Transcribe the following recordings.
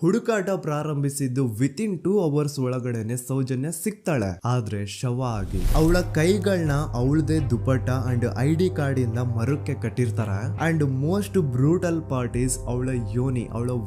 ಹುಡುಕಾಟ ಪ್ರಾರಂಭಿಸಿದ್ದು within 2 hours ಒಳಗಡೆನೆ ಸೌಜನ್ಯ ಸಿಗ್ತಾಳೆ. ಆದ್ರೆ ಶವ ಆಗಿ ಅವಳ ಕೈಗಳನ್ನ ಅವಳದೇ ದುಪಟ್ಟ ಅಂಡ್ ID ಕಾರ್ಡ್ ಇಂದ ಮರಕ್ಕೆ ಕಟ್ಟಿರ್ತಾರೆ. And most brutal part is ಅವಳ ಯೋನಿ, ಅವಳ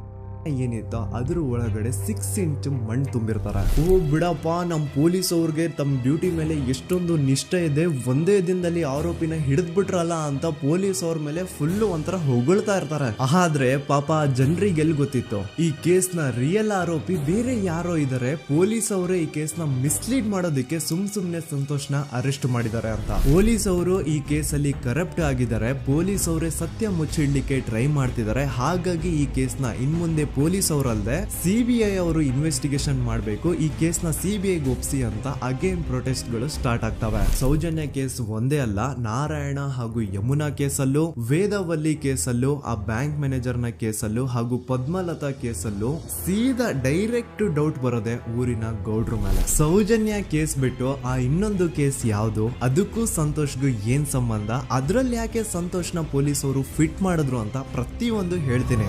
ಏನಿತ್ತು ಅದ್ರ ಒಳಗಡೆ 6 ಇಂಚ್ ಮಣ್ಣು ತುಂಬಿರ್ತಾರೆ. ಓ ಬಿಡಪ್ಪ, ನಮ್ ಪೊಲೀಸ್ ಅವ್ರಿಗೆ ತಮ್ಮ ಡ್ಯೂಟಿ ಮೇಲೆ ಎಷ್ಟೊಂದು ನಿಷ್ಠೆ ಇದೆ, ಒಂದೇ ದಿನದಲ್ಲಿ ಆರೋಪಿನ ಹಿಡಿದ್ಬಿಟ್ರಲ್ಲ ಅಂತ ಪೊಲೀಸ್ ಅವ್ರ ಮೇಲೆ ಫುಲ್ ಒಂಥರ ಹೊಗಳ್ತಾ ಇರ್ತಾರೆ. ಆದ್ರೆ ಪಾಪ ಜನರಿಗೆ ಎಲ್ಲಿ ಗೊತ್ತಿತ್ತು ಈ ಕೇಸ್ ನ ರಿಯಲ್ ಆರೋಪಿ ಬೇರೆ ಯಾರೋ ಇದಾರೆ, ಪೊಲೀಸ್ ಅವರೇ ಈ ಕೇಸ್ ನ ಮಿಸ್ಲೀಡ್ ಮಾಡೋದಕ್ಕೆ ಸುಮ್ನೆ ಸಂತೋಷ್ನ ಅರೆಸ್ಟ್ ಮಾಡಿದ್ದಾರೆ ಅಂತ. ಪೊಲೀಸ್ ಅವರು ಈ ಕೇಸ್ ಅಲ್ಲಿ ಕರಪ್ಟ್ ಆಗಿದ್ದಾರೆ, ಪೊಲೀಸ್ ಅವರೇ ಸತ್ಯ ಮುಚ್ಚಿಡ್ಲಿಕ್ಕೆ ಟ್ರೈ ಮಾಡ್ತಿದ್ದಾರೆ. ಹಾಗಾಗಿ ಈ ಕೇಸ್ ನ ಇನ್ಮುಂದೆ ಪೊಲೀಸ್ ಅವರಲ್ಲದೆ CBI ಅವರು ಇನ್ವೆಸ್ಟಿಗೇಷನ್ ಮಾಡಬೇಕು, ಈ ಕೇಸ್ ನ CBI ಒಪ್ಸಿ ಅಂತ ಅಗೇನ್ ಪ್ರೊಟೆಸ್ಟ್ ಗಳು ಸ್ಟಾರ್ಟ್ ಆಗ್ತವೆ. ಸೌಜನ್ಯ ಕೇಸ್ ಒಂದೇ ಅಲ್ಲ, ನಾರಾಯಣ ಹಾಗೂ ಯಮುನಾ ಕೇಸಲ್ಲೂ, ವೇದವಲ್ಲಿ ಕೇಸಲ್ಲೂ, ಆ ಬ್ಯಾಂಕ್ ಮ್ಯಾನೇಜರ್ ನ ಕೇಸಲ್ಲೂ ಹಾಗೂ ಪದ್ಮಲತಾ ಕೇಸಲ್ಲೂ ಸೀದಾ ಡೈರೆಕ್ಟ್ ಡೌಟ್ ಬರೋದೆ ಊರಿನ ಗೌಡ್ರ ಮೇಲೆ. ಸೌಜನ್ಯ ಕೇಸ್ ಬಿಟ್ಟು ಆ ಇನ್ನೊಂದು ಕೇಸ್ ಯಾವುದು, ಅದಕ್ಕೂ ಸಂತೋಷ್ಗೂ ಏನ್ ಸಂಬಂಧ, ಅದ್ರಲ್ಲಿ ಯಾಕೆ ಸಂತೋಷ್ನ ಪೊಲೀಸ್ ಅವರು ಫಿಟ್ ಮಾಡಿದ್ರು ಅಂತ ಪ್ರತಿಯೊಂದು ಹೇಳ್ತೀನಿ.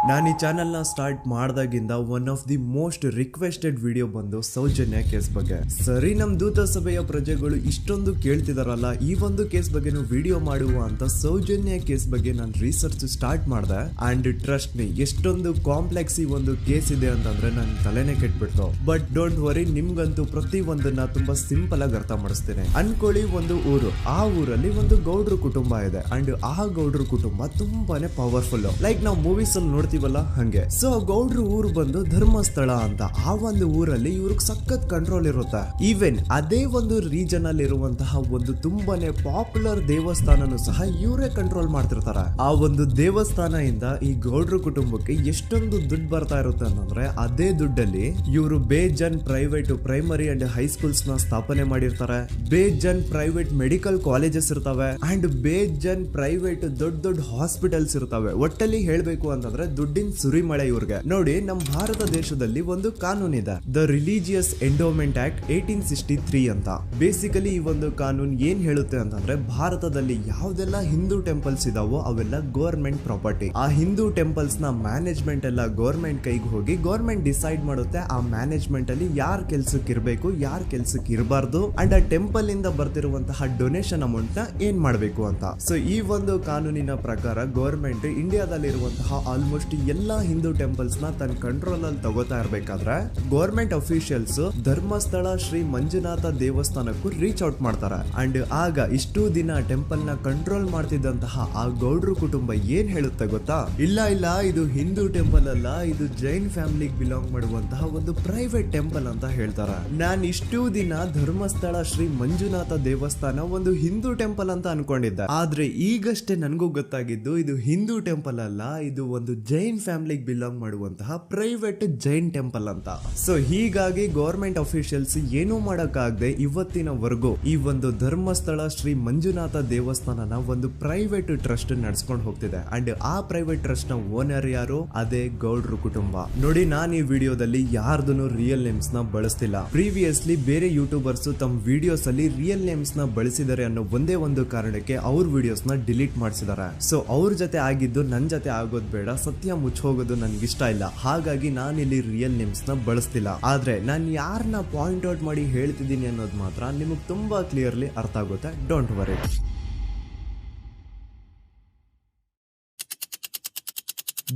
ನಾನು ಈ ಚಾನೆಲ್ನ ಸ್ಟಾರ್ಟ್ ಮಾಡಿದಾಗಿಂದ one of the most requested video ಬಂದು ಸೌಜನ್ಯ ಕೇಸ್ ಬಗ್ಗೆ. ಸರಿ, ನಮ್ ದೂತ ಸಭೆಯ ಪ್ರಜೆಗಳು ಇಷ್ಟೊಂದು ಕೇಳ್ತಿದಾರಲ್ಲ, ಈ ಒಂದು ಕೇಸ್ ಬಗ್ಗೆ ವಿಡಿಯೋ ಮಾಡುವ ಅಂತ ಸೌಜನ್ಯ ಕೇಸ್ ಬಗ್ಗೆ ನಾನು ರಿಸರ್ಚ್ ಸ್ಟಾರ್ಟ್ ಮಾಡಿದೆ. ಅಂಡ್ ಟ್ರಸ್ಟ್ ಮೀ, ಎಷ್ಟೊಂದು ಕಾಂಪ್ಲೆಕ್ಸ್ ಈ ಒಂದು ಕೇಸ್ ಇದೆ ಅಂತಂದ್ರೆ ನನ್ ತಲೆನೇ ಕೆಟ್ಬಿಡ್ತು. ಬಟ್ ಡೋಂಟ್ ವರಿ, ನಿಮ್ಗಂತೂ ಪ್ರತಿ ಒಂದನ್ನ ತುಂಬಾ ಸಿಂಪಲ್ ಆಗಿ ಅರ್ಥ ಮಾಡಿಸ್ತೇನೆ. ಅನ್ಕೊಳ್ಳಿ, ಒಂದು ಊರು, ಆ ಊರಲ್ಲಿ ಒಂದು ಗೌಡ್ರ ಕುಟುಂಬ ಇದೆ. ಅಂಡ್ ಆ ಗೌಡ್ರ ಕುಟುಂಬ ತುಂಬಾನೇ ಪವರ್ಫುಲ್, ಲೈಕ್ ನಾವು ಮೂವೀಸ್ ಅಲ್ಲಿ ನೋಡ್ತೀವಲ್ಲ ಹಂಗೆ. ಸೊ ಗೌಡ್ರು ಊರು ಬಂದು ಧರ್ಮಸ್ಥಳ ಅಂತ, ಆ ಒಂದು ಊರಲ್ಲಿ ಇವ್ರಿಗೆ ಸಖತ್ ಕಂಟ್ರೋಲ್ ಇರುತ್ತೆ. ಈವನ್ ಅದೇ ಒಂದು ರೀಜನ್ ಅಲ್ಲಿ ಇರುವಂತಹ ಒಂದು ತುಂಬಾನೇ ಪಾಪ್ಯುಲರ್ ದೇವಸ್ಥಾನನು ಸಹ ಇವರೇ ಕಂಟ್ರೋಲ್ ಮಾಡ್ತಿರ್ತಾರೆ. ಆ ಒಂದು ದೇವಸ್ಥಾನ ಇಂದ ಈ ಗೌಡ್ರ ಕುಟುಂಬಕ್ಕೆ ಎಷ್ಟೊಂದು ದುಡ್ಡು ಬರ್ತಾ ಇರುತ್ತೆ ಅಂತಂದ್ರೆ, ಅದೇ ದುಡ್ಡಲ್ಲಿ ಇವರು ಬೇಜನ್ ಪ್ರೈವೇಟ್ ಪ್ರೈಮರಿ ಅಂಡ್ ಹೈಸ್ಕೂಲ್ಸ್ ನ ಸ್ಥಾಪನೆ ಮಾಡಿರ್ತಾರೆ, ಬೇಜನ್ ಪ್ರೈವೇಟ್ ಮೆಡಿಕಲ್ ಕಾಲೇಜಸ್ ಇರ್ತವೆ, ಅಂಡ್ ಬೇಜನ್ ಪ್ರೈವೇಟ್ ದೊಡ್ಡ ಹಾಸ್ಪಿಟಲ್ಸ್ ಇರ್ತವೆ. ಒಟ್ಟಲ್ಲಿ ಹೇಳ್ಬೇಕು ಅಂತಂದ್ರೆ ದುಡ್ಡಿನ ಸುರಿಮಳೆ ಇವ್ರಿಗೆ. ನೋಡಿ, ನಮ್ಮ ಭಾರತ ದೇಶದಲ್ಲಿ ಒಂದು ಕಾನೂನು ಇದೆ, ದ ರಿಲಿಜಿಯಸ್ ಎಂಡೋಮೆಂಟ್ ಆಕ್ಟ್ 1863 ಅಂತ. ಬೇಸಿಕಲಿ ಈ ಒಂದು ಕಾನೂನು ಏನ್ ಹೇಳುತ್ತೆ ಅಂತಂದ್ರೆ, ಭಾರತದಲ್ಲಿ ಯಾವ್ದೆಲ್ಲ ಹಿಂದೂ ಟೆಂಪಲ್ಸ್ ಇದಾವೋ ಅವೆಲ್ಲ ಗವರ್ಮೆಂಟ್ ಪ್ರಾಪರ್ಟಿ. ಆ ಹಿಂದೂ ಟೆಂಪಲ್ಸ್ ನ ಮ್ಯಾನೇಜ್ಮೆಂಟ್ ಎಲ್ಲ ಗವರ್ಮೆಂಟ್ ಕೈಗೆ ಹೋಗಿ ಗವರ್ಮೆಂಟ್ ಡಿಸೈಡ್ ಮಾಡುತ್ತೆ ಆ ಮ್ಯಾನೇಜ್ಮೆಂಟ್ ಅಲ್ಲಿ ಯಾರ್ ಕೆಲ್ಸಕ್ಕೆ ಇರಬೇಕು, ಯಾರ್ ಕೆಲ್ಸಕ್ಕೆ ಇರಬಾರ್ದು, ಅಂಡ್ ಆ ಟೆಂಪಲ್ ಇಂದ ಬರ್ತಿರುವಂತಹ ಡೊನೇಷನ್ ಅಮೌಂಟ್ ನ ಏನ್ ಮಾಡ್ಬೇಕು ಅಂತ. ಸೊ ಈ ಒಂದು ಕಾನೂನಿನ ಪ್ರಕಾರ ಗವರ್ಮೆಂಟ್ ಇಂಡಿಯಾದಲ್ಲಿ ಇರುವಂತಹ ಆಲ್ಮೋಸ್ಟ್ ಎಲ್ಲಾ ಹಿಂದೂ ಟೆಂಪಲ್ಸ್ ನ ತನ್ನ ಕಂಟ್ರೋಲ್ ಅಲ್ಲಿ ತಗೋತಾ ಇರ್ಬೇಕಾದ್ರೆ ಗವರ್ಮೆಂಟ್ ಅಫಿಷಿಯಲ್ಸ್ ಧರ್ಮಸ್ಥಳ ಶ್ರೀ ಮಂಜುನಾಥ ದೇವಸ್ಥಾನಕ್ಕೂ ರೀಚ್ ಔಟ್ ಮಾಡ್ತಾರೆ. ಅಂಡ್ ಆಗ ಇಷ್ಟು ದಿನ ಟೆಂಪಲ್ ನ ಕಂಟ್ರೋಲ್ ಮಾಡ್ತಿದ್ದಂತಹ ಆ ಗೌಡ್ರ ಕುಟುಂಬ ಏನ್ ಹೇಳುತ್ತೆ ಗೊತ್ತಾ, ಇಲ್ಲ ಇದು ಹಿಂದೂ ಟೆಂಪಲ್ ಅಲ್ಲ, ಇದು ಜೈನ್ ಫ್ಯಾಮಿಲಿಗೆ ಬಿಲಾಂಗ್ ಮಾಡುವಂತಹ ಒಂದು ಪ್ರೈವೇಟ್ ಟೆಂಪಲ್ ಅಂತ ಹೇಳ್ತಾರೆ. ನಾನು ಇಷ್ಟು ದಿನ ಧರ್ಮಸ್ಥಳ ಶ್ರೀ ಮಂಜುನಾಥ ದೇವಸ್ಥಾನ ಒಂದು ಹಿಂದೂ ಟೆಂಪಲ್ ಅಂತ ಅನ್ಕೊಂಡಿದ್ದೆ, ಆದ್ರೆ ಈಗಷ್ಟೇ ನನಗೂ ಗೊತ್ತಾಗಿದ್ದು ಇದು ಹಿಂದೂ ಟೆಂಪಲ್ ಅಲ್ಲ, ಇದು ಒಂದು ಜೈನ್ ಫ್ಯಾಮಿಲಿಗೆ ಬಿಲಾಂಗ್ ಮಾಡುವಂತಹ ಪ್ರೈವೇಟ್ ಜೈನ್ ಟೆಂಪಲ್ ಅಂತ. ಸೊ ಹೀಗಾಗಿ ಗವರ್ಮೆಂಟ್ ಅಫಿಷಿಯಲ್ಸ್ ಏನೂ ಮಾಡಕ್ಕಾಗದೆ ಇವತ್ತಿನವರೆಗೂ ಈ ಒಂದು ಧರ್ಮಸ್ಥಳ ಶ್ರೀ ಮಂಜುನಾಥ ದೇವಸ್ಥಾನನ ಒಂದು ಪ್ರೈವೇಟ್ ಟ್ರಸ್ಟ್ ನಡೆಸ್ಕೊಂಡು ಹೋಗ್ತಿದೆ. ಅಂಡ್ ಆ ಪ್ರೈವೇಟ್ ಟ್ರಸ್ಟ್ ನ ಓನರ್ ಯಾರು, ಅದೇ ಗೌಡ್ರ ಕುಟುಂಬ. ನೋಡಿ, ನಾನು ಈ ವಿಡಿಯೋದಲ್ಲಿ ಯಾರ್ದು ರಿಯಲ್ ನೇಮ್ಸ್ ನ ಬಳಸ್ತಿಲ್ಲ. ಪ್ರೀವಿಯಸ್ಲಿ ಬೇರೆ ಯೂಟ್ಯೂಬರ್ಸ್ ತಮ್ಮ ವಿಡಿಯೋಸ್ ಅಲ್ಲಿ ರಿಯಲ್ ನೇಮ್ಸ್ ನ ಬಳಸಿದ್ದಾರೆ ಅನ್ನೋ ಒಂದೇ ಒಂದು ಕಾರಣಕ್ಕೆ ಅವ್ರ ವಿಡಿಯೋಸ್ ನ ಡಿಲೀಟ್ ಮಾಡಿಸಿದ್ದಾರೆ. ಸೊ ಅವ್ರ ಜೊತೆ ಆಗಿದ್ದು ನನ್ ಜೊತೆ ಆಗೋದ್ ಬೇಡ, ಸತ್ಯ ಮುಚ್ಚೋಗೋದು ನನ್ಗೆ ಇಷ್ಟ ಇಲ್ಲ. ಹಾಗಾಗಿ ನಾನಿಲ್ಲಿ ರಿಯಲ್ ನೇಮ್ಸ್ ನ ಬಳಸ್ತಿಲ್ಲ. ಆದ್ರೆ ನಾನು ಯಾರನ್ನ ಪಾಯಿಂಟ್ ಔಟ್ ಮಾಡಿ ಹೇಳ್ತಿದ್ದೀನಿ ಅನ್ನೋದು ಮಾತ್ರ ನಿಮಗೆ ತುಂಬಾ ಕ್ಲಿಯರ್ಲಿ ಅರ್ಥ ಆಗುತ್ತೆ. Don't worry.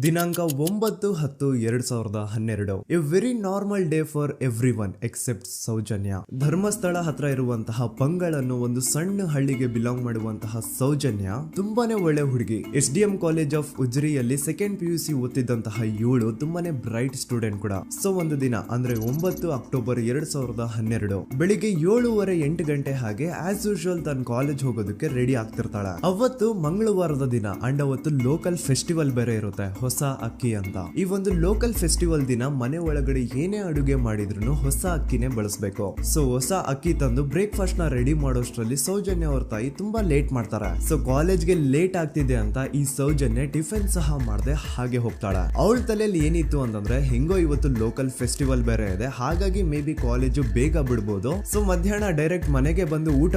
ದಿನಾಂಕ 9/10/2012. A very normal day for every one except Soujanya. Dharmasthala ಹತ್ರ ಇರುವಂತಹ ಪಂಗಳ್ ಅನ್ನೋ ಒಂದು ಸಣ್ಣ ಹಳ್ಳಿಗೆ ಬಿಲಾಂಗ್ ಮಾಡುವಂತಹ ಸೌಜನ್ಯ ತುಂಬಾನೇ ಒಳ್ಳೆ ಹುಡುಗಿ. SDM ಕಾಲೇಜ್ ಆಫ್ ಉಜ್ರಿಯಲ್ಲಿ 2nd PUC ಓದ್ತಿದ್ದಂತಹ ಇವಳು ತುಂಬಾನೇ ಬ್ರೈಟ್ ಸ್ಟೂಡೆಂಟ್ ಕೂಡ. ಸೊ ಒಂದು ದಿನ ಅಂದ್ರೆ 9 ಅಕ್ಟೋಬರ್ 2012 ಬೆಳಿಗ್ಗೆ 7:30-8 ಗಂಟೆ ಹಾಗೆ ಆಸ್ ಯೂಶುವಲ್ ತನ್ನ ಕಾಲೇಜ್ ಹೋಗೋದಕ್ಕೆ ರೆಡಿ ಆಗ್ತಿರ್ತಾಳೆ. ಅವತ್ತು ಮಂಗಳವಾರದ ದಿನ ಅಂಡ್ ಅವತ್ತು ಲೋಕಲ್ ಫೆಸ್ಟಿವಲ್ ಬೇರೆ ಇರುತ್ತೆ, ಹೊಸ ಅಕ್ಕಿ ಅಂತ. ಈ ಒಂದು ಲೋಕಲ್ ಫೆಸ್ಟಿವಲ್ ದಿನ ಮನೆ ಒಳಗಡೆ ಏನೇ ಅಡುಗೆ ಮಾಡಿದ್ರು ಹೊಸ ಅಕ್ಕಿನೇ ಬಳಸಬೇಕು. ಸೊ ಹೊಸ ಅಕ್ಕಿ ತಂದು ಬ್ರೇಕ್ಫಾಸ್ಟ್ ನ ರೆಡಿ ಮಾಡೋಷ್ಟ್ರಲ್ಲಿ ಸೌಜನ್ಯ ಅವ್ರ ತಾಯಿ ತುಂಬಾ ಲೇಟ್ ಮಾಡ್ತಾರೆ. ಸೊ ಕಾಲೇಜ್ಗೆ ಲೇಟ್ ಆಗ್ತಿದೆ ಅಂತ ಈ ಸೌಜನ್ಯ ಟಿಫಿನ್ ಸಹ ಮಾಡದೆ ಹಾಗೆ ಹೋಗ್ತಾಳೆ. ಅವಳ ತಲೆಯಲ್ಲಿ ಏನಿತ್ತು ಅಂತಂದ್ರೆ, ಹೆಂಗೋ ಇವತ್ತು ಲೋಕಲ್ ಫೆಸ್ಟಿವಲ್ ಬೇರೆ ಇದೆ, ಹಾಗಾಗಿ ಮೇ ಬಿ ಕಾಲೇಜು ಬೇಗ ಬಿಡ್ಬೋದು, ಸೊ ಮಧ್ಯಾಹ್ನ ಡೈರೆಕ್ಟ್ ಮನೆಗೆ ಬಂದು ಊಟ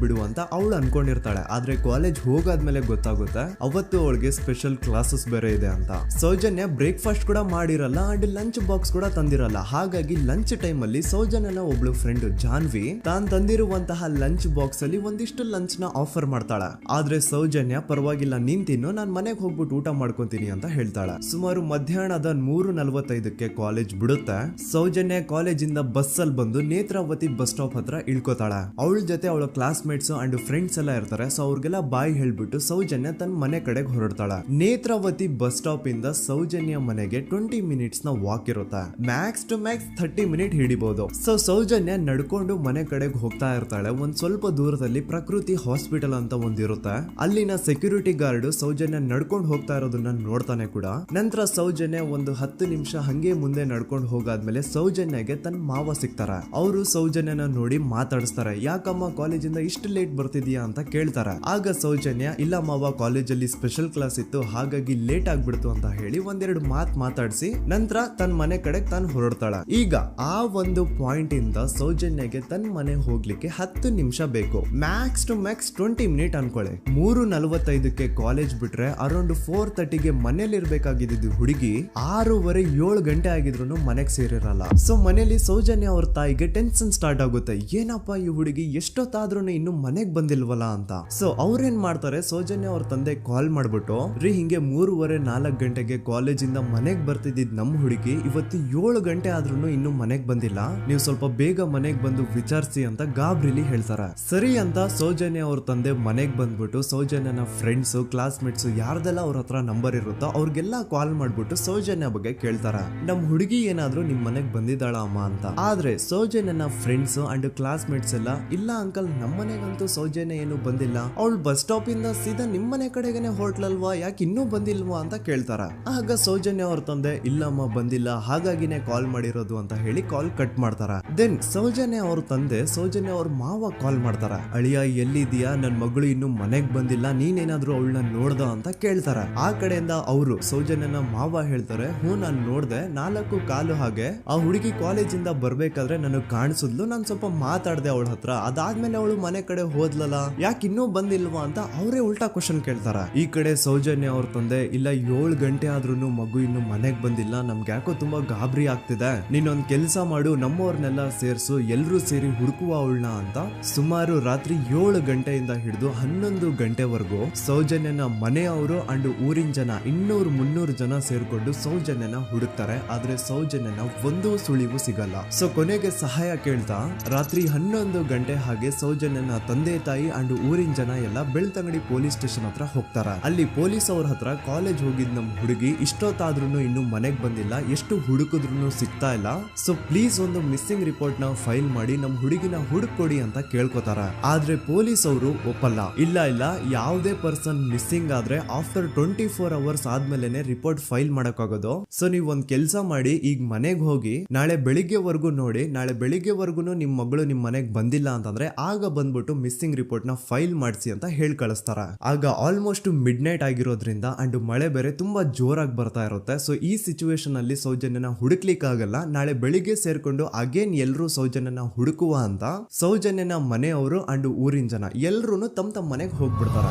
ಬಿಡುವ ಅಂತ ಅವಳು ಅನ್ಕೊಂಡಿರ್ತಾಳೆ. ಆದ್ರೆ ಕಾಲೇಜ್ ಹೋಗಾದ್ಮೇಲೆ ಗೊತ್ತಾಗುತ್ತೆ ಅವತ್ತು ಅವಳಿಗೆ ಸ್ಪೆಷಲ್ ಕ್ಲಾಸಸ್ ಬೇರೆ ಇದೆ ಅಂತ. ಸೌಜನ್ಯ ಬ್ರೇಕ್ಫಾಸ್ಟ್ ಕೂಡ ಮಾಡಿರಲ್ಲ ಅಂಡ್ ಲಂಚ್ ಬಾಕ್ಸ್ ಕೂಡ ತಂದಿರಲ್ಲ. ಹಾಗಾಗಿ ಲಂಚ್ ಟೈಮ್ ಅಲ್ಲಿ ಸೌಜನ್ಯನ ಒಬ್ಳು ಫ್ರೆಂಡ್ ಜಾನ್ವಿ ತಾನ್ ತಂದಿರುವಂತಹ ಲಂಚ್ ಬಾಕ್ಸ್ ಅಲ್ಲಿ ಒಂದಿಷ್ಟು ಲಂಚ್ ನ ಆಫರ್ ಮಾಡ್ತಾಳ. ಆದ್ರೆ ಸೌಜನ್ಯ ಪರವಾಗಿಲ್ಲ ನೀನ್ ತಿನ್ನು, ನಾನ್ ಮನೆಗೆ ಹೋಗ್ಬಿಟ್ಟು ಊಟ ಮಾಡ್ಕೊಂತೀನಿ ಅಂತ ಹೇಳ್ತಾಳ. ಸುಮಾರು ಮಧ್ಯಾಹ್ನದ 3:45ಕ್ಕೆ ಕಾಲೇಜ್ ಬಿಡುತ್ತೆ. ಸೌಜನ್ಯ ಕಾಲೇಜ್ ಇಂದ ಬಸ್ ಅಲ್ಲಿ ಬಂದು ನೇತ್ರಾವತಿ ಬಸ್ ಸ್ಟಾಪ್ ಹತ್ರ ಇಳ್ಕೋತಾಳ. ಅವಳ ಜೊತೆ ಅವಳ ಕ್ಲಾಸ್ ಮೇಟ್ಸ್ ಅಂಡ್ ಫ್ರೆಂಡ್ಸ್ ಎಲ್ಲ ಇರ್ತಾರೆ. ಸೊ ಅವ್ರಿಗೆಲ್ಲ ಬಾಯ್ ಹೇಳ್ಬಿಟ್ಟು ಸೌಜನ್ಯ ತನ್ನ ಮನೆ ಕಡೆಗೆ ಹೊರಡ್ತಾಳ. ನೇತ್ರಾವತಿ ಬಸ್ ಸ್ಟಾಪ್ ಇಂದ ಸೌಜನ್ಯ ಮನೆಗೆ 20 ಮಿನಿಟ್ಸ್ ನ ವಾಕ್ ಇರುತ್ತೆ. ಮ್ಯಾಕ್ಸ್ ಟು ಮ್ಯಾಕ್ಸ್ 30 ಮಿನಿಟ್ ಹಿಡಿಬಹುದು. ಸೊ ಸೌಜನ್ಯ ನಡ್ಕೊಂಡು ಮನೆ ಕಡೆಗೆ ಹೋಗ್ತಾ ಇರ್ತಾಳೆ. ಒಂದ್ ಸ್ವಲ್ಪ ದೂರದಲ್ಲಿ ಪ್ರಕೃತಿ ಹಾಸ್ಪಿಟಲ್ ಅಂತ ಒಂದಿರುತ್ತೆ. ಅಲ್ಲಿನ ಸೆಕ್ಯೂರಿಟಿ ಗಾರ್ಡ್ ಸೌಜನ್ಯ ನಡ್ಕೊಂಡು ಹೋಗ್ತಾ ಇರೋದನ್ನ ನೋಡ್ತಾನೆ ಕೂಡ. ನಂತರ ಸೌಜನ್ಯ ಒಂದು 10 ನಿಮಿಷ ಹಂಗೆ ಮುಂದೆ ನಡ್ಕೊಂಡು ಹೋಗಾದ್ಮೇಲೆ ಸೌಜನ್ಯಗೆ ತನ್ನ ಮಾವ ಸಿಗ್ತಾರ. ಅವರು ಸೌಜನ್ಯನ ನೋಡಿ ಮಾತಾಡಿಸ್ತಾರೆ. ಯಾಕಮ್ಮ ಕಾಲೇಜಿಂದ ಇಷ್ಟು ಲೇಟ್ ಬರ್ತಿದ್ಯಾ ಅಂತ ಕೇಳ್ತಾರೆ. ಆಗ ಸೌಜನ್ಯ ಇಲ್ಲ ಮಾವ, ಕಾಲೇಜಲ್ಲಿ ಸ್ಪೆಷಲ್ ಕ್ಲಾಸ್ ಇತ್ತು ಹಾಗಾಗಿ ಲೇಟ್ ಆಗ್ಬಿಡ್ತು ಅಂತ ಹೇಳಿ ಒಂದೆರಡು ಮಾತಾಡಿಸಿ ನಂತರ ತನ್ನ ಮನೆ ಕಡೆ ತಾನು ಹೊರಡ್ತಾಳ. ಈಗ ಆ ಒಂದು ಪಾಯಿಂಟ್ ಇಂದ ಸೌಜನ್ಯಗೆ ತನ್ನ ಮನೆ ಹೋಗ್ಲಿಕ್ಕೆ 10 ನಿಮಿಷ ಬೇಕು. ಮ್ಯಾಕ್ಸ್ ಟು ಮ್ಯಾಕ್ಸ್ 20 ಮಿನಿಟ್ ಅನ್ಕೊಳ್ಳಿ. 3:45ಕ್ಕೆ ಕಾಲೇಜ್ ಬಿಟ್ರೆ ಅರೌಂಡ್ 4:30ಗೆ ಮನೇಲಿ ಇರ್ಬೇಕಾಗಿದ್ದು ಹುಡುಗಿ 6:30-7 ಗಂಟೆ ಆಗಿದ್ರು ಮನೆಗೆ ಸೇರಿರಲ್ಲ. ಸೊ ಮನೇಲಿ ಸೌಜನ್ಯ ಅವ್ರ ತಾಯಿಗೆ ಟೆನ್ಷನ್ ಸ್ಟಾರ್ಟ್ ಆಗುತ್ತೆ. ಏನಪ್ಪ ಈ ಹುಡುಗಿ ಎಷ್ಟೊತ್ತಾದ್ರೂ ಇನ್ನು ಮನೆಗ್ ಬಂದಿಲ್ವಲ್ಲ ಅಂತ. ಸೊ ಅವ್ರೇನ್ ಮಾಡ್ತಾರೆ, ಸೌಜನ್ಯ ಅವ್ರ ತಂದೆ ಕಾಲ್ ಮಾಡ್ಬಿಟ್ಟು ಹಿಂಗೆ 3:30-4 ಗಂಟೆಗೆ ಕಾಲೇಜಿಂದ ಮನೆಗ್ ಬರ್ತಿದ್ದಿದ್ ನಮ್ ಹುಡುಗಿ ಇವತ್ತು 7 ಗಂಟೆ ಆದ್ರೂ ಇನ್ನು ಮನೆಗ್ ಬಂದಿಲ್ಲ, ನೀವು ಸ್ವಲ್ಪ ಬೇಗ ಮನೆಗ್ ಬಂದು ವಿಚಾರಿಸಿ ಅಂತ ಗಾಬ್ರಿಲಿ ಹೇಳ್ತಾರೆ. ಸರಿ ಅಂತ ಸೌಜನ್ಯ ಅವ್ರ ತಂದೆ ಮನೆಗ್ ಬಂದ್ಬಿಟ್ಟು ಸೌಜನ್ಯನ ಫ್ರೆಂಡ್ಸ್ ಕ್ಲಾಸ್ ಮೇಟ್ಸ್ ಯಾರ್ದೆಲ್ಲ ಅವ್ರ ಹತ್ರ ನಂಬರ್ ಇರುತ್ತೋ ಅವ್ರಿಗೆಲ್ಲ ಕಾಲ್ ಮಾಡ್ಬಿಟ್ಟು ಸೌಜನ್ಯ ಬಗ್ಗೆ ಕೇಳ್ತಾರ. ನಮ್ ಹುಡುಗಿ ಏನಾದ್ರೂ ನಿಮ್ ಮನೆಗ್ ಬಂದಿದ್ದಾಳ ಅಮ್ಮ ಅಂತ. ಆದ್ರೆ ಸೌಜನ್ಯನ ಫ್ರೆಂಡ್ಸ್ ಅಂಡ್ ಕ್ಲಾಸ್ ಮೇಟ್ಸ್ ಎಲ್ಲ ಇಲ್ಲ ಅಂಕಲ್ ನಮ್ಮ ಮನೆಗಂತೂ ಸೌಜನ್ಯ ಏನು ಬಂದಿಲ್ಲ, ಅವಳು ಬಸ್ ಸ್ಟಾಪ್ ಇಂದ ಸೀದಾ ನಿಮ್ ಮನೆ ಕಡೆಗೇನೆ ಹೊರಟ್ಲಲ್ವಾ, ಯಾಕೆ ಇನ್ನೂ ಬಂದಿಲ್ವಾ ಅಂತ ಕೇಳ್ತಾರ. ಆಗ ಸೌಜನ್ಯ ಅವ್ರ ತಂದೆ ಇಲ್ಲಮ್ಮ ಬಂದಿಲ್ಲ ಹಾಗಾಗಿನೇ ಕಾಲ್ ಮಾಡಿರೋದು ಅಂತ ಹೇಳಿ ಕಾಲ್ ಕಟ್ ಮಾಡ್ತಾರ. ದೆನ್ ಸೌಜನ್ಯ ಅವ್ರ ತಂದೆ ಸೌಜನ್ಯ ಅವ್ರ ಮಾವ ಕಾಲ್ ಮಾಡ್ತಾರ. ಅಳಿಯ ಎಲ್ಲಿದ್ಯಾ, ನನ್ ಮಗಳು ಇನ್ನು ಮನೆಗ್ ಬಂದಿಲ್ಲ, ನೀನೇನಾದ್ರೂ ಅವಳನ್ನ ನೋಡ್ದ ಅಂತ ಕೇಳ್ತಾರ. ಆ ಕಡೆಯಿಂದ ಅವರು ಸೌಜನ್ಯನ ಮಾವ ಹೇಳ್ತಾರೆ, ನಾನ್ ನೋಡ್ದೆ 4:15 ಹಾಗೆ ಆ ಹುಡುಗಿ ಕಾಲೇಜಿಂದ ಬರ್ಬೇಕಾದ್ರೆ ನನಗ್ ಕಾಣಿಸಿದ್ಲು, ನಾನ್ ಸ್ವಲ್ಪ ಮಾತಾಡ್ದೆ ಅವಳ ಹತ್ರ, ಅದಾದ್ಮೇಲೆ ಅವಳು ಮನೆ ಕಡೆ ಹೋದ್ಲಲ್ಲ, ಯಾಕೆ ಇನ್ನೂ ಬಂದಿಲ್ವಾ ಅಂತ ಅವರೇ ಉಲ್ಟಾ ಕ್ವಶನ್ ಕೇಳ್ತಾರ. ಈ ಕಡೆ ಸೌಜನ್ಯ ಅವ್ರ ತಂದೆ ಇಲ್ಲ 7 ಗಂಟೆ ಆದ್ರೂ ಮಗು ಇನ್ನು ಮನೆಗ್ ಬಂದಿಲ್ಲ, ನಮ್ಗೆ ಯಾಕೋ ತುಂಬಾ ಗಾಬರಿ ಆಗ್ತಿದೆ, ನೀನೊಂದ್ ಕೆಲ್ಸ ಮಾಡು ನಮ್ಮವ್ರನ್ನೆಲ್ಲ ಸೇರ್ಸು ಎಲ್ರೂ ಸೇರಿ ಹುಡುಕುವ ಅವಳನ್ನ ಅಂತ ಸುಮಾರು ರಾತ್ರಿ 7 ಗಂಟೆಯಿಂದ ಹಿಡಿದು 11 ಗಂಟೆವರೆಗೂ ಸೌಜನ್ಯನ ಮನೆಯವರು ಅಂಡ್ ಊರಿನ ಜನ 200-300 ಜನ ಸೇರ್ಕೊಂಡು ಸೌಜನ್ಯನ ಹುಡುಕ್ತಾರೆ. ಆದ್ರೆ ಸೌಜನ್ಯನ ಒಂದು ಸುಳಿವು ಸಿಗಲ್ಲ. ಸೊ ಕೊನೆಗೆ ಸಹಾಯ ಕೇಳ್ತಾ ರಾತ್ರಿ 11 ಗಂಟೆ ಹಾಗೆ ಸೌಜನ್ಯನ ತಂದೆ ತಾಯಿ ಅಂಡ್ ಊರಿನ ಜನ ಎಲ್ಲ ಬೆಳ್ತಂಗಡಿ ಪೊಲೀಸ್ ಸ್ಟೇಷನ್ ಹತ್ರ ಹೋಗ್ತಾರ. ಅಲ್ಲಿ ಪೊಲೀಸ್ ಅವ್ರ ಹತ್ರ ಕಾಲೇಜ್ ಹೋಗಿದ್ ನಮ್ ಹುಡುಗಿ ಇಷ್ಟೊತ್ತಾದ್ರೂ ಇನ್ನು ಮನೆಗ್ ಬಂದಿಲ್ಲ, ಎಷ್ಟು ಹುಡುಕಿದ್ರು ಸಿಗ್ತಾ ಇಲ್ಲ, ಸೊ ಪ್ಲೀಸ್ ಒಂದು ಮಿಸ್ಸಿಂಗ್ ರಿಪೋರ್ಟ್ ನ ಫೈಲ್ ಮಾಡಿ ನಮ್ ಹುಡುಗಿನ ಹುಡುಕೊಡಿ ಅಂತ ಕೇಳ್ಕೊತಾರ. ಆದ್ರೆ ಪೊಲೀಸ್ ಅವರು ಒಪ್ಪಲ್ಲ. ಇಲ್ಲ ಯಾವುದೇ ಪರ್ಸನ್ ಮಿಸ್ಸಿಂಗ್ ಆದ್ರೆ ಆಫ್ಟರ್ 24 ಅವರ್ಸ್ ಆದ್ಮೇಲೆನೆ ರಿಪೋರ್ಟ್ ಫೈಲ್ ಮಾಡಕ್ಕಾಗೋದು. ಸೊ ನೀವ್ ಒಂದ್ ಕೆಲ್ಸ ಮಾಡಿ, ಈಗ ಮನೆಗ್ ಹೋಗಿ ನಾಳೆ ಬೆಳಿಗ್ಗೆವರೆಗೂ ನೋಡಿ, ನಾಳೆ ಬೆಳಿಗ್ಗೆವರೆಗೂ ನಿಮ್ ಮಗಳು ನಿಮ್ ಮನೆಗ್ ಬಂದಿಲ್ಲ ಅಂತಂದ್ರೆ ಆಗ ಬಂದ್ಬಿಟ್ಟು ಮಿಸ್ಸಿಂಗ್ ರಿಪೋರ್ಟ್ ನ ಫೈಲ್ ಮಾಡಿಸಿ ಅಂತ ಹೇಳಿ ಕಳಿಸ್ತಾರ. ಆಗ ಆಲ್ಮೋಸ್ಟ್ ಮಿಡ್ ನೈಟ್ ಆಗಿರೋದ್ರಿಂದ ಅಂಡ್ ಮಳೆ ಬೇರೆ ತುಂಬಾ ಜೋರಾಗಿ ಬರ್ತಾ ಇರುತ್ತೆ. ಸೊ ಈ ಸಿಚುವೇಶನ್ ಅಲ್ಲಿ ಸೌಜನ್ಯನ ಹುಡುಕ್ಲಿಕ್ಕೆ ಆಗಲ್ಲ. ನಾಳೆ ಬೆಳಿಗ್ಗೆ ಸೇರ್ಕೊಂಡು ಅಗೇನ್ ಎಲ್ರು ಸೌಜನ್ಯನ ಹುಡುಕುವ ಅಂತ ಸೌಜನ್ಯನ ಮನೆಯವರು ಅಂಡ್ ಊರಿನ ಜನ ಎಲ್ರು ತಮ್ಮ ಮನೆಗೆ ಹೋಗ್ಬಿಡ್ತಾರ.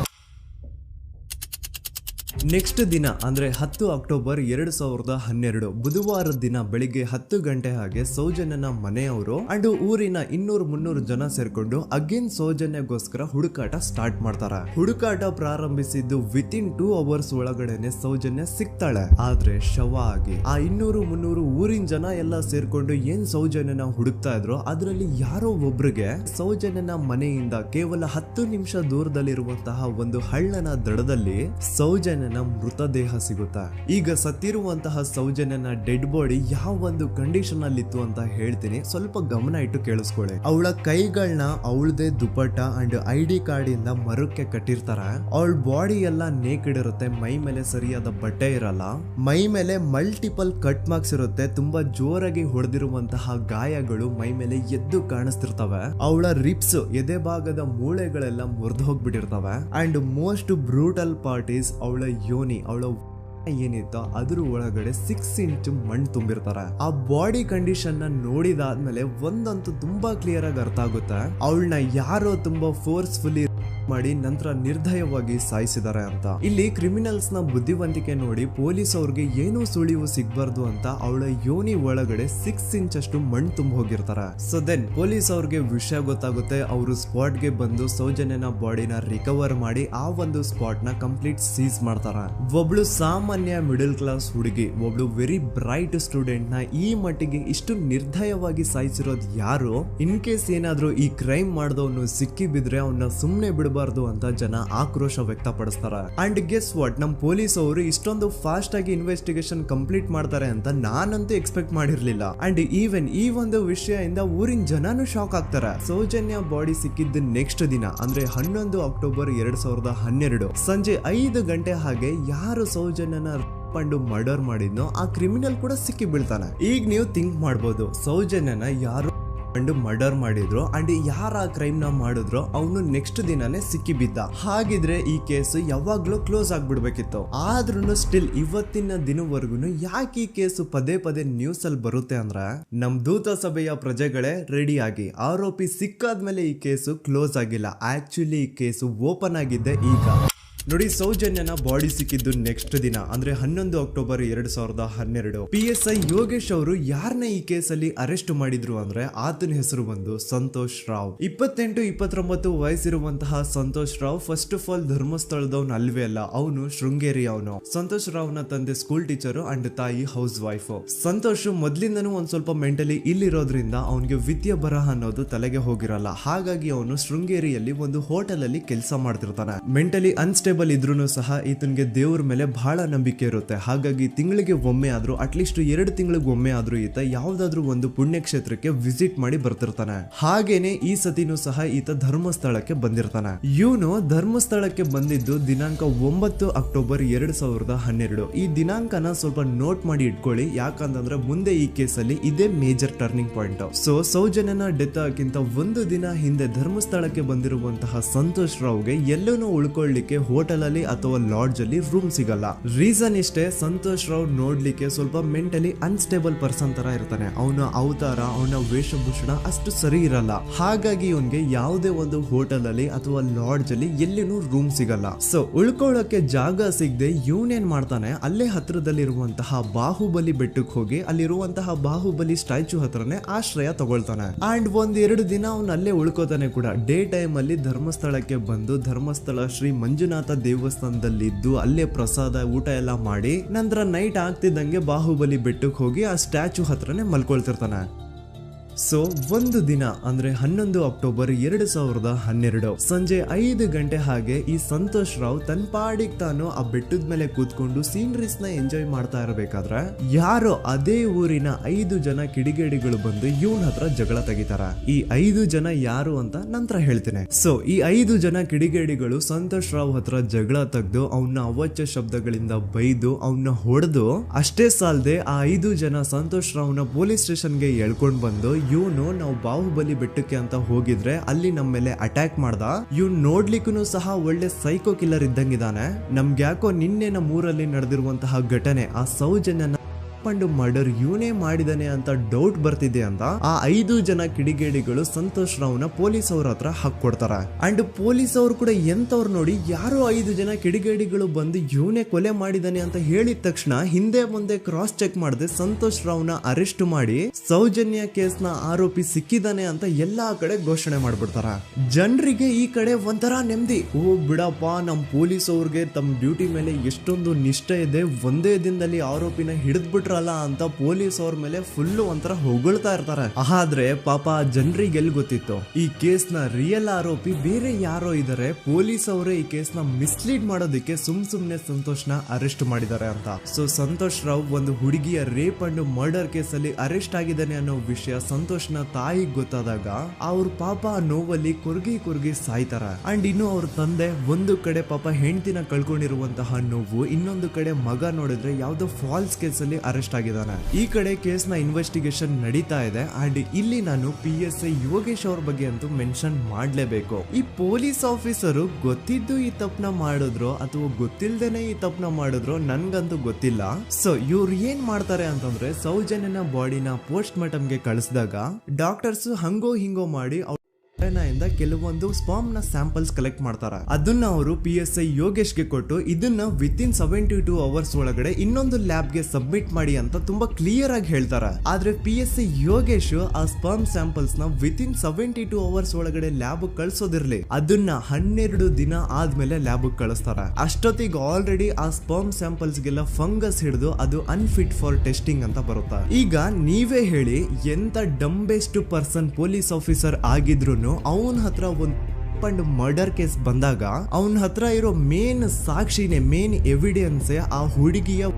ನೆಕ್ಸ್ಟ್ ದಿನ ಅಂದ್ರೆ 10 ಅಕ್ಟೋಬರ್ 2012 ಬುಧವಾರದ ದಿನ ಬೆಳಿಗ್ಗೆ 10 ಗಂಟೆ ಹಾಗೆ ಸೌಜನ್ಯನ ಮನೆಯವರು ಅಂಡ್ ಊರಿನ 200-300 ಜನ ಸೇರ್ಕೊಂಡು ಅಗೇನ್ ಸೌಜನ್ಯಗೋಸ್ಕರ ಹುಡುಕಾಟ ಸ್ಟಾರ್ಟ್ ಮಾಡ್ತಾರ. ಹುಡುಕಾಟ ಪ್ರಾರಂಭಿಸಿದ್ದು ವಿತಿನ್ 2 ಅವರ್ಸ್ ಒಳಗಡೆನೆ ಸೌಜನ್ಯ ಸಿಗ್ತಾಳೆ. ಆದ್ರೆ ಶವ ಆಗಿ ಆ 200-300 ಊರಿನ ಜನ ಎಲ್ಲ ಸೇರ್ಕೊಂಡು ಏನ್ ಸೌಜನ್ಯನ ಹುಡುಕ್ತಾ ಇದ್ರು ಅದರಲ್ಲಿ ಯಾರೋ ಒಬ್ರಿಗೆ ಸೌಜನ್ಯನ ಮನೆಯಿಂದ ಕೇವಲ 10 ನಿಮಿಷ ದೂರದಲ್ಲಿರುವಂತಹ ಒಂದು ಹಳ್ಳನ ದಡದಲ್ಲಿ ಸೌಜನ್ಯನ ಮೃತದೇಹ ಸಿಗುತ್ತಾ. ಈಗ ಸತ್ತಿರುವಂತಹ ಸೌಜನ್ಯನ ಡೆಡ್ ಬಾಡಿ ಯಾವ ಒಂದು ಕಂಡೀಷನ್ ಅಲ್ಲಿ ಇತ್ತು ಅಂತ ಹೇಳ್ತೀನಿ, ಸ್ವಲ್ಪ ಗಮನ ಇಟ್ಟು ಕೇಳಿಸ್ಕೊಳ್ಳಿ. ಅವಳ ಕೈಗಳನ್ನ ಅವಳದೇ ದುಪಟ್ಟ ಅಂಡ್ ID ಕಾರ್ಡ್ ಇಂದ ಮರಕ್ಕೆ ಕಟ್ಟಿರ್ತಾರ. ಅವಳ ಬಾಡಿ ಎಲ್ಲ ನೇಕೆಡ್ ಇರುತ್ತೆ, ಮೈ ಮೇಲೆ ಸರಿಯಾದ ಬಟ್ಟೆ ಇರಲ್ಲ, ಮೈ ಮೇಲೆ ಮಲ್ಟಿಪಲ್ ಕಟ್ ಮಾರ್ಕ್ಸ್ ಇರುತ್ತೆ, ತುಂಬಾ ಜೋರಾಗಿ ಹೊಡೆದಿರುವಂತಹ ಗಾಯಗಳು ಮೈ ಮೇಲೆ ಎದ್ದು ಕಾಣಿಸ್ತಿರ್ತವೆ. ಅವಳ ರಿಪ್ಸ್ ಎದೆ ಭಾಗದ ಮೂಳೆಗಳೆಲ್ಲ ಮುರಿದು ಹೋಗ್ಬಿಟ್ಟಿರ್ತವೆ. And most brutal part is ಅವಳ ಯೋನಿ, ಅವಳ ಏನಿತ್ತು ಅದ್ರ ಒಳಗಡೆ 6 ಇಂಚ್ ಮಣ್ಣು ತುಂಬಿರ್ತಾರೆ. ಆ ಬಾಡಿ ಕಂಡೀಷನ್ ನ ನೋಡಿದಾದ್ಮೇಲೆ ಒಂದಂತೂ ತುಂಬಾ ಕ್ಲಿಯರ್ ಆಗಿ ಅರ್ಥ ಆಗುತ್ತೆ, ಅವಳನ್ನ ಯಾರೋ ತುಂಬಾ ಫೋರ್ಸ್ಫುಲಿ ಮಾಡಿ ನಂತರ ನಿರ್ದಯವಾಗಿ ಸಾಯಿಸಿದ್ದಾರೆ ಅಂತ. ಇಲ್ಲಿ ಕ್ರಿಮಿನಲ್ಸ್ ನ ಬುದ್ಧಿವಂತಿಕೆ ನೋಡಿ ಪೊಲೀಸ್ ಅವ್ರಿಗೆ ಏನೂ ಸುಳಿವು ಸಿಗ್ಬಾರ್ದು ಅಂತ ಅವಳ ಯೋನಿ ಒಳಗಡೆ 6 ಇಂಚ್ ಅಷ್ಟು ಮಣ್ಣು ತುಂಬ ಹೋಗಿರ್ತಾರೆ. ಸೊ ದೆನ್ ಪೊಲೀಸ್ ಅವ್ರಿಗೆ ವಿಷಯ ಗೊತ್ತಾಗುತ್ತೆ. ಅವರು ಸ್ಪಾಟ್ ಗೆ ಬಂದು ಸೌಜನ್ಯನ ಬಾಡಿನ ರಿಕವರ್ ಮಾಡಿ ಆ ಒಂದು ಸ್ಪಾಟ್ ನ ಕಂಪ್ಲೀಟ್ ಸೀಸ್ ಮಾಡ್ತಾರೆ. ಒಬ್ಳು ಸಾಮಾನ್ಯ ಮಿಡಲ್ ಕ್ಲಾಸ್ ಹುಡುಗಿ, ಒಬ್ಳು ವೆರಿ ಬ್ರೈಟ್ ಸ್ಟೂಡೆಂಟ್ ನ ಈ ಮಟ್ಟಿಗೆ ಇಷ್ಟು ನಿರ್ದಯವಾಗಿ ಸಾಯಿಸಿರೋದು ಯಾರು? ಇನ್ ಕೇಸ್ ಏನಾದ್ರೂ ಈ ಕ್ರೈಮ್ ಮಾಡಿದವನು ಸಿಕ್ಕಿ ಬಿದ್ರೆ ಅವನ್ನ ಸುಮ್ನೆ ಬಿಡಬಾರ್ದು ಅಂತ ಜನ ಆಕ್ರೋಶ ವ್ಯಕ್ತಪಡಿಸ್ತಾರೆ. ಅಂಡ್ ಗೆಸ್ ವಾಟ್, ನಮ್ ಪೊಲೀಸ್ ಅವರು ಇಷ್ಟೊಂದು ಫಾಸ್ಟ್ ಆಗಿ ಇನ್ವೆಸ್ಟಿಗೇಷನ್ ಕಂಪ್ಲೀಟ್ ಮಾಡ್ತಾರೆ ಅಂತ ನಾನಂತೂ ಎಕ್ಸ್ಪೆಕ್ಟ್ ಮಾಡಿರ್ಲಿಲ್ಲ. ಅಂಡ್ ಈವನ್ ಈ ಒಂದು ವಿಷಯದಿಂದ ಊರಿನ ಜನನು ಶಾಕ್ ಆಗ್ತಾರೆ. ಸೌಜನ್ಯ ಬಾಡಿ ಸಿಕ್ಕಿದ್ದ ನೆಕ್ಸ್ಟ್ ದಿನ ಅಂದ್ರೆ 11 ಅಕ್ಟೋಬರ್ 2012 ಸಂಜೆ 5 ಗಂಟೆ ಹಾಗೆ ಯಾರು ಸೌಜನ್ಯನ ಪಂಡು ಮರ್ಡರ್ ಮಾಡಿದ್ನೋ ಆ ಕ್ರಿಮಿನಲ್ ಕೂಡ ಸಿಕ್ಕಿ ಬೀಳ್ತಾನೆ. ಈಗ ನೀವು ಥಿಂಕ್ ಮಾಡ್ಬೋದು, ಸೌಜನ್ಯನ ಯಾರು ಮರ್ಡರ್ ಮಾಡಿದ್ರು ಅಂಡ್ ಯಾರ ಕ್ರೈಮ್ ನ ಮಾಡಿದ್ರು ಅವನು ನೆಕ್ಸ್ಟ್ ದಿನಾನೇ ಸಿಕ್ಕಿ ಬಿದ್ದ. ಹಾಗಿದ್ರೆ ಈ ಕೇಸ್ ಯಾವಾಗ್ಲೂ ಕ್ಲೋಸ್ ಆಗ್ಬಿಡ್ಬೇಕಿತ್ತು. ಆದ್ರೂ ಸ್ಟಿಲ್ ಇವತ್ತಿನ ದಿನವರೆಗೂ ಯಾಕೆ ಈ ಕೇಸ್ ಪದೇ ಪದೇ ನ್ಯೂಸ್ ಅಲ್ಲಿ ಬರುತ್ತೆ ಅಂದ್ರೆ, ನಮ್ ದೂತ ಸಭೆಯ ಪ್ರಜೆಗಳೇ ರೆಡಿ ಆಗಿ, ಆರೋಪಿ ಸಿಕ್ಕಾದ್ಮೇಲೆ ಈ ಕೇಸು ಕ್ಲೋಸ್ ಆಗಿಲ್ಲ. ಆಕ್ಚುಲಿ ಈ ಕೇಸು ಓಪನ್ ಆಗಿದ್ದೆ ಈಗ. ನೋಡಿ, ಸೌಜನ್ಯನ ಬಾಡಿ ಸಿಕ್ಕಿದ್ದು ನೆಕ್ಸ್ಟ್ ದಿನ ಅಂದ್ರೆ 11 ಅಕ್ಟೋಬರ್ 2012. PSI ಯೋಗೇಶ್ ಅವರು ಯಾರನ್ನ ಈ ಕೇಸಲ್ಲಿ ಅರೆಸ್ಟ್ ಮಾಡಿದ್ರು ಅಂದ್ರೆ ಆತನ ಹೆಸರು ಬಂದು ಸಂತೋಷ್ ರಾವ್. 28-29 ವಯಸ್ಸಿರುವಂತಹ Santosh Rao first of all ಧರ್ಮಸ್ಥಳದವನು ಅಲ್ವೇ ಅಲ್ಲ, ಅವನು ಶೃಂಗೇರಿ. ಅವನು ಸಂತೋಷ್ ರಾವ್ ನ ತಂದೆ ಸ್ಕೂಲ್ ಟೀಚರ್ ಅಂಡ್ ತಾಯಿ ಹೌಸ್ ವೈಫ್. ಸಂತೋಷ್ ಮೊದ್ಲಿಂದನೂ ಒಂದ್ ಸ್ವಲ್ಪ ಮೆಂಟಲಿ ಇಲ್ಲಿರೋದ್ರಿಂದ ಅವನಿಗೆ ವಿದ್ಯೆ ಬರಹ ಅನ್ನೋದು ತಲೆಗೆ ಹೋಗಿರಲ್ಲ. ಹಾಗಾಗಿ ಅವನು ಶೃಂಗೇರಿಯಲ್ಲಿ ಒಂದು ಹೋಟೆಲ್ ಅಲ್ಲಿ ಕೆಲಸ ಮಾಡ್ತಿರ್ತಾನೆ. ಮೆಂಟಲಿ ಅನ್ಸ್ಟೇಬಲ್ ಇದ್ರೂ ಸಹ ಈತನಿಗೆ ದೇವ್ರ ಮೇಲೆ ಬಹಳ ನಂಬಿಕೆ ಇರುತ್ತೆ. ಹಾಗಾಗಿ ತಿಂಗಳಿಗೆ ಒಮ್ಮೆ ಆದ್ರೂ, ಅಟ್ಲೀಸ್ಟ್ 2 ತಿಂಗಳಿಗೆ ಒಮ್ಮೆ ಆದ್ರೂ ಈತ ಯಾವ್ದಾದ್ರು ಒಂದು ಪುಣ್ಯಕ್ಷೇತ್ರಕ್ಕೆ ವಿಸಿಟ್ ಮಾಡಿ ಬರ್ತಿರ್ತಾನೆ. ಹಾಗೇನೆ ಈ ಸತಿನೂ ಸಹ ಈತ ಧರ್ಮಸ್ಥಳಕ್ಕೆ ಬಂದಿರ್ತಾನೆ. ಇವನು ಧರ್ಮಸ್ಥಳಕ್ಕೆ ಬಂದಿದ್ದು ದಿನಾಂಕ 9 ಅಕ್ಟೋಬರ್ 2012. ಈ ದಿನಾಂಕನ ಸ್ವಲ್ಪ ನೋಟ್ ಮಾಡಿ ಇಟ್ಕೊಳ್ಳಿ, ಯಾಕಂತಂದ್ರೆ ಮುಂದೆ ಈ ಕೇಸಲ್ಲಿ ಇದೇ ಮೇಜರ್ ಟರ್ನಿಂಗ್ ಪಾಯಿಂಟ್. ಸೊ ಸೌಜನ್ಯನ ಡೆತ್ ಆಗಿಂತ ಒಂದು ದಿನ ಹಿಂದೆ ಧರ್ಮಸ್ಥಳಕ್ಕೆ ಬಂದಿರುವಂತಹ ಸಂತೋಷ್ ರಾವ್ಗೆ ಎಲ್ಲನೂ ಉಳ್ಕೊಳ್ಳಿಕ್ಕೆ ಹೋಟೆಲ್ ಅಲ್ಲಿ ಅಥವಾ ಲಾಡ್ಜ್ ಅಲ್ಲಿ ರೂಮ್ ಸಿಗಲ್ಲ. ರೀಸನ್ ಇಷ್ಟೇ, ಸಂತೋಷ್ ರಾವ್ ನೋಡ್ಲಿಕ್ಕೆ ಸ್ವಲ್ಪ ಮೆಂಟಲಿ ಅನ್ಸ್ಟೇಬಲ್ ಪರ್ಸನ್ ತರ ಇರ್ತಾನೆ. ಅವನ ಅವತಾರ, ಅವನ ವೇಷಭೂಷಣ ಅಷ್ಟು ಸರಿ ಇರಲ್ಲ. ಹಾಗಾಗಿ ಇವನ್ಗೆ ಯಾವುದೇ ಒಂದು ಹೋಟೆಲ್ ಅಲ್ಲಿ ಅಥವಾ ಲಾಡ್ಜ್ ಅಲ್ಲಿ ಎಲ್ಲಿನೂ ರೂಮ್ ಸಿಗಲ್ಲ. ಸೊ ಉಳ್ಕೊಳ್ಳೋಕೆ ಜಾಗ ಸಿಗದೆ ಇವನೇನ್ ಮಾಡ್ತಾನೆ, ಅಲ್ಲೇ ಹತ್ರದಲ್ಲಿರುವಂತಹ ಬಾಹುಬಲಿ ಬೆಟ್ಟಕ್ಕೆ ಹೋಗಿ ಅಲ್ಲಿರುವಂತಹ ಬಾಹುಬಲಿ ಸ್ಟ್ಯಾಚ್ಯೂ ಹತ್ರನೇ ಆಶ್ರಯ ತಗೊಳ್ತಾನೆ. ಅಂಡ್ 1-2 ದಿನ ಅವನು ಅಲ್ಲೇ ಉಳ್ಕೋತಾನೆ ಕೂಡ. ಡೇ ಟೈಮ್ ಅಲ್ಲಿ ಧರ್ಮಸ್ಥಳಕ್ಕೆ ಬಂದು ಧರ್ಮಸ್ಥಳ ಶ್ರೀ ಮಂಜುನಾಥ ದೇವಸ್ಥಾನದಲ್ಲಿದ್ದು ಅಲ್ಲೇ ಪ್ರಸಾದ ಊಟ ಎಲ್ಲ ಮಾಡಿ ನಂತರ ನೈಟ್ ಆಗ್ತಿದ್ದಂಗೆ ಬಾಹುಬಲಿ ಬೆಟ್ಟಕ್ಕೆ ಹೋಗಿ ಆ ಸ್ಟ್ಯಾಚ್ಯೂ ಹತ್ರನೇ ಮಲ್ಕೊಳ್ತಿರ್ತಾನೆ. ಸೊ ಒಂದು ದಿನ ಅಂದ್ರೆ 11 ಅಕ್ಟೋಬರ್ 2012 ಸಂಜೆ 5 ಗಂಟೆ ಹಾಗೆ ಈ ಸಂತೋಷ್ ರಾವ್ ತನ್ನ ಪಾಡಿಗೆ ತಾನು ಆ ಬೆಟ್ಟದ ಮೇಲೆ ಕೂತ್ಕೊಂಡು ಸೀನರೀಸ್ ನ ಎಂಜಾಯ್ ಮಾಡ್ತಾ ಇರಬೇಕಾದ್ರೆ ಯಾರೋ ಅದೇ ಊರಿನ 5 ಜನ ಕಿಡಿಗೇಡಿಗಳು ಬಂದು ಇವನ್ ಹತ್ರ ಜಗಳ ತೆಗಿತಾರ. ಈ 5 ಜನ ಯಾರು ಅಂತ ನಂತರ ಹೇಳ್ತೇನೆ. ಸೊ ಈ 5 ಜನ ಕಿಡಿಗೇಡಿಗಳು ಸಂತೋಷ್ ರಾವ್ ಹತ್ರ ಜಗಳ ತೆಗೆದು ಅವನ್ನ ಅವಾಚ್ಯ ಶಬ್ದಗಳಿಂದ ಬೈದು ಅವನ್ನ ಹೊಡೆದು, ಅಷ್ಟೇ ಸಾಲದೆ ಆ 5 ಜನ ಸಂತೋಷ್ ರಾವ್ನ ಪೊಲೀಸ್ ಸ್ಟೇಷನ್ಗೆ ಎಳ್ಕೊಂಡ್ ಬಂದು ಇವನು ನಾವು ಬಾಹುಬಲಿ ಬೆಟ್ಟಕ್ಕೆ ಅಂತ ಹೋಗಿದ್ರೆ ಅಲ್ಲಿ ನಮ್ಮ ಮೇಲೆ ಅಟ್ಯಾಕ್ ಮಾಡ್ದ, ಇವ್ನು ನೋಡ್ಲಿಕ್ಕೂ ಸಹ ಒಳ್ಳೆ ಸೈಕೋ ಕಿಲ್ಲರ್ ಇದ್ದಂಗಿದಾನೆ, ನಮ್ಗೆ ಯಾಕೋ ನಿನ್ನೆ ನಮ್ಮ ಊರಲ್ಲಿ ನಡೆದಿರುವಂತಹ ಘಟನೆ ಆ ಸೌಜನ್ಯನ ಮರ್ಡರ್ ಇವನೇ ಮಾಡಿದಾನೆ ಅಂತ ಡೌಟ್ ಬರ್ತಿದೆ ಅಂತ ಆ 5 ಜನ ಕಿಡಿಗೇಡಿಗಳು ಸಂತೋಷ್ ರಾವ್ನ ಪೊಲೀಸ್ ಅವ್ರ ಹತ್ರ ಹಾಕೊಡ್ತಾರ. ಅಂಡ್ ಪೊಲೀಸ್ ಅವರು ಕೂಡ ಎಂತವ್ರು ನೋಡಿ, ಯಾರೋ 5 ಜನ ಕಿಡಿಗೇಡಿಗಳು ಬಂದು ಇವನೇ ಕೊಲೆ ಮಾಡಿದಾನೆ ಅಂತ ಹೇಳಿದ ತಕ್ಷಣ ಹಿಂದೆ ಮುಂದೆ ಕ್ರಾಸ್ ಚೆಕ್ ಮಾಡದೆ ಸಂತೋಷ್ ರಾವ್ನ ಅರೆಸ್ಟ್ ಮಾಡಿ ಸೌಜನ್ಯ ಕೇಸ್ ನ ಆರೋಪಿ ಸಿಕ್ಕಿದಾನೆ ಅಂತ ಎಲ್ಲಾ ಕಡೆ ಘೋಷಣೆ ಮಾಡ್ಬಿಡ್ತಾರ. ಜನರಿಗೆ ಈ ಕಡೆ ಒಂಥರ ನೆಮ್ಮದಿ, ಓ ಬಿಡಪ್ಪ ನಮ್ ಪೊಲೀಸ್ ಅವ್ರಿಗೆ ತಮ್ಮ ಡ್ಯೂಟಿ ಮೇಲೆ ಎಷ್ಟೊಂದು ನಿಷ್ಠೆ ಇದೆ, ಒಂದೇ ದಿನದಲ್ಲಿ ಆರೋಪಿನ ಹಿಡಿದ್ಬಿಟ್ರ ಅಂತ ಪೊಲೀಸ್ ಅವ್ರ ಮೇಲೆ ಫುಲ್ ಒಂಥರ ಹೊಗಳ್ತಾ ಇರ್ತಾರೆ. ಆದ್ರೆ ಪಾಪ ಜನರಿಗೆ ಎಲ್ಲಿ ಗೊತ್ತಿತ್ತು ಈ ಕೇಸ್ ನ ರಿಯಲ್ ಆರೋಪಿ ಬೇರೆ ಯಾರೋ ಇದಾರೆ, ಪೊಲೀಸ್ ಅವರೇ ಈ ಕೇಸ್ ನ ಮಿಸ್ಲೀಡ್ ಮಾಡೋದಕ್ಕೆ ಸುಮ್ನೆ ಸಂತೋಷ್ ನ ಅರೆಸ್ಟ್ ಮಾಡಿದ್ದಾರೆ ಅಂತ. ಸೊ ಸಂತೋಷ್ ರಾವ್ ಒಂದು ಹುಡುಗಿಯ ರೇಪ್ ಅಂಡ್ ಮರ್ಡರ್ ಕೇಸ್ ಅಲ್ಲಿ ಅರೆಸ್ಟ್ ಆಗಿದ್ದಾನೆ ಅನ್ನೋ ವಿಷಯ ಸಂತೋಷ್ ನ ತಾಯಿಗೆ ಗೊತ್ತಾದಾಗ ಅವ್ರ ಪಾಪ ನೋವಲ್ಲಿ ಕುರ್ಗಿ ಸಾಯ್ತಾರ. ಅಂಡ್ ಇನ್ನು ಅವ್ರ ತಂದೆ ಒಂದು ಕಡೆ ಪಾಪ ಹೆಂಡತಿನ ಕಳ್ಕೊಂಡಿರುವಂತಹ ನೋವು, ಇನ್ನೊಂದು ಕಡೆ ಮಗ ನೋಡಿದ್ರೆ ಯಾವ್ದೋ ಫಾಲ್ಸ್ ಕೇಸ್ ಅಲ್ಲಿ ಅರೆಸ್ಟ್ ಆಗಿದ್ದಾನೆ. ಈ ಕಡೆ ಕೇಸ್ ನ ಇನ್ವೆಸ್ಟಿಗೇಷನ್ ನಡೀತಾ ಇದೆ. ಅಂಡ್ ಇಲ್ಲಿ ನಾನು PSI ಯೋಗೇಶ್ ಅವ್ರ ಬಗ್ಗೆ ಅಂತೂ ಮೆನ್ಷನ್ ಮಾಡ್ಲೇಬೇಕು. ಈ ಪೊಲೀಸ್ ಆಫೀಸರು ಗೊತ್ತಿದ್ದು ಈ ತಪ್ಪನ ಮಾಡಿದ್ರು ಅಥವಾ ಗೊತ್ತಿಲ್ದೇನೆ ಈ ತಪ್ಪನ ಮಾಡಿದ್ರು ನನ್ಗಂತೂ ಗೊತ್ತಿಲ್ಲ. ಸೊ ಇವ್ರು ಏನ್ ಮಾಡ್ತಾರೆ ಅಂತಂದ್ರೆ, ಸೌಜನ್ಯನ ಬಾಡಿನ ಪೋಸ್ಟ್ ಮಾರ್ಟಮ್ ಗೆ ಕಳಿಸಿದಾಗ ಡಾಕ್ಟರ್ಸ್ ಹಂಗೋ ಹಿಂಗೋ ಮಾಡಿ ಇಂದ ಕೆಲವೊಂದು ಸ್ಪರ್ಮ್ ನ ಸ್ಯಾಂಪಲ್ಸ್ ಕಲೆಕ್ಟ್ ಮಾಡ್ತಾರೆ. ಅದನ್ನ ಅವರು PSI ಯೋಗೇಶ್ಗೆ ಕೊಟ್ಟು ಇದನ್ನ ವಿತಿನ್ 72 ಅವರ್ಸ್ ಒಳಗಡೆ ಇನ್ನೊಂದು ಲ್ಯಾಬ್ ಗೆ ಸಬ್ಮಿಟ್ ಮಾಡಿ ಅಂತ ತುಂಬಾ ಕ್ಲಿಯರ್ ಆಗಿ ಹೇಳ್ತಾರೆ. ಆದ್ರೆ PSI ಯೋಗೇಶ್ ಆ ಸ್ಪರ್ಮ್ ಸ್ಯಾಂಪಲ್ಸ್ ನ ವಿತಿನ್ 72 ಅವರ್ಸ್ ಒಳಗಡೆ ಲ್ಯಾಬ್ ಕಳ್ಸೋದಿರ್ಲಿ, ಅದನ್ನ 12 ದಿನ ಆದ್ಮೇಲೆ ಲ್ಯಾಬ್ ಕಳಿಸ್ತಾರೆ. ಅಷ್ಟೊತ್ತಿಗೆ ಆಲ್ರೆಡಿ ಆ ಸ್ಪರ್ಮ್ ಸ್ಯಾಂಪಲ್ಸ್ ಗೆಲ್ಲ ಫಂಗಸ್ ಹಿಡಿದು ಅದು ಅನ್ಫಿಟ್ ಫಾರ್ ಟೆಸ್ಟಿಂಗ್ ಅಂತ ಬರುತ್ತೆ. ಈಗ ನೀವೇ ಹೇಳಿ, ಎಂತ ಡಂಬೆಸ್ಟ್ ಪರ್ಸನ್ ಪೊಲೀಸ್ ಆಫೀಸರ್ ಆಗಿದ್ರು ಅವನ ಹತ್ರ ಒಂದು ಮರ್ಡರ್ ಕೇಸ್ ಬಂದಾಗ ಅವನ ಹತ್ರ ಇರೋ ಮೇನ್ ಸಾಕ್ಷಿನೇ, ಮೇನ್ ಎವಿಡೆನ್ಸ್ ಆ ಹುಡುಗಿಯ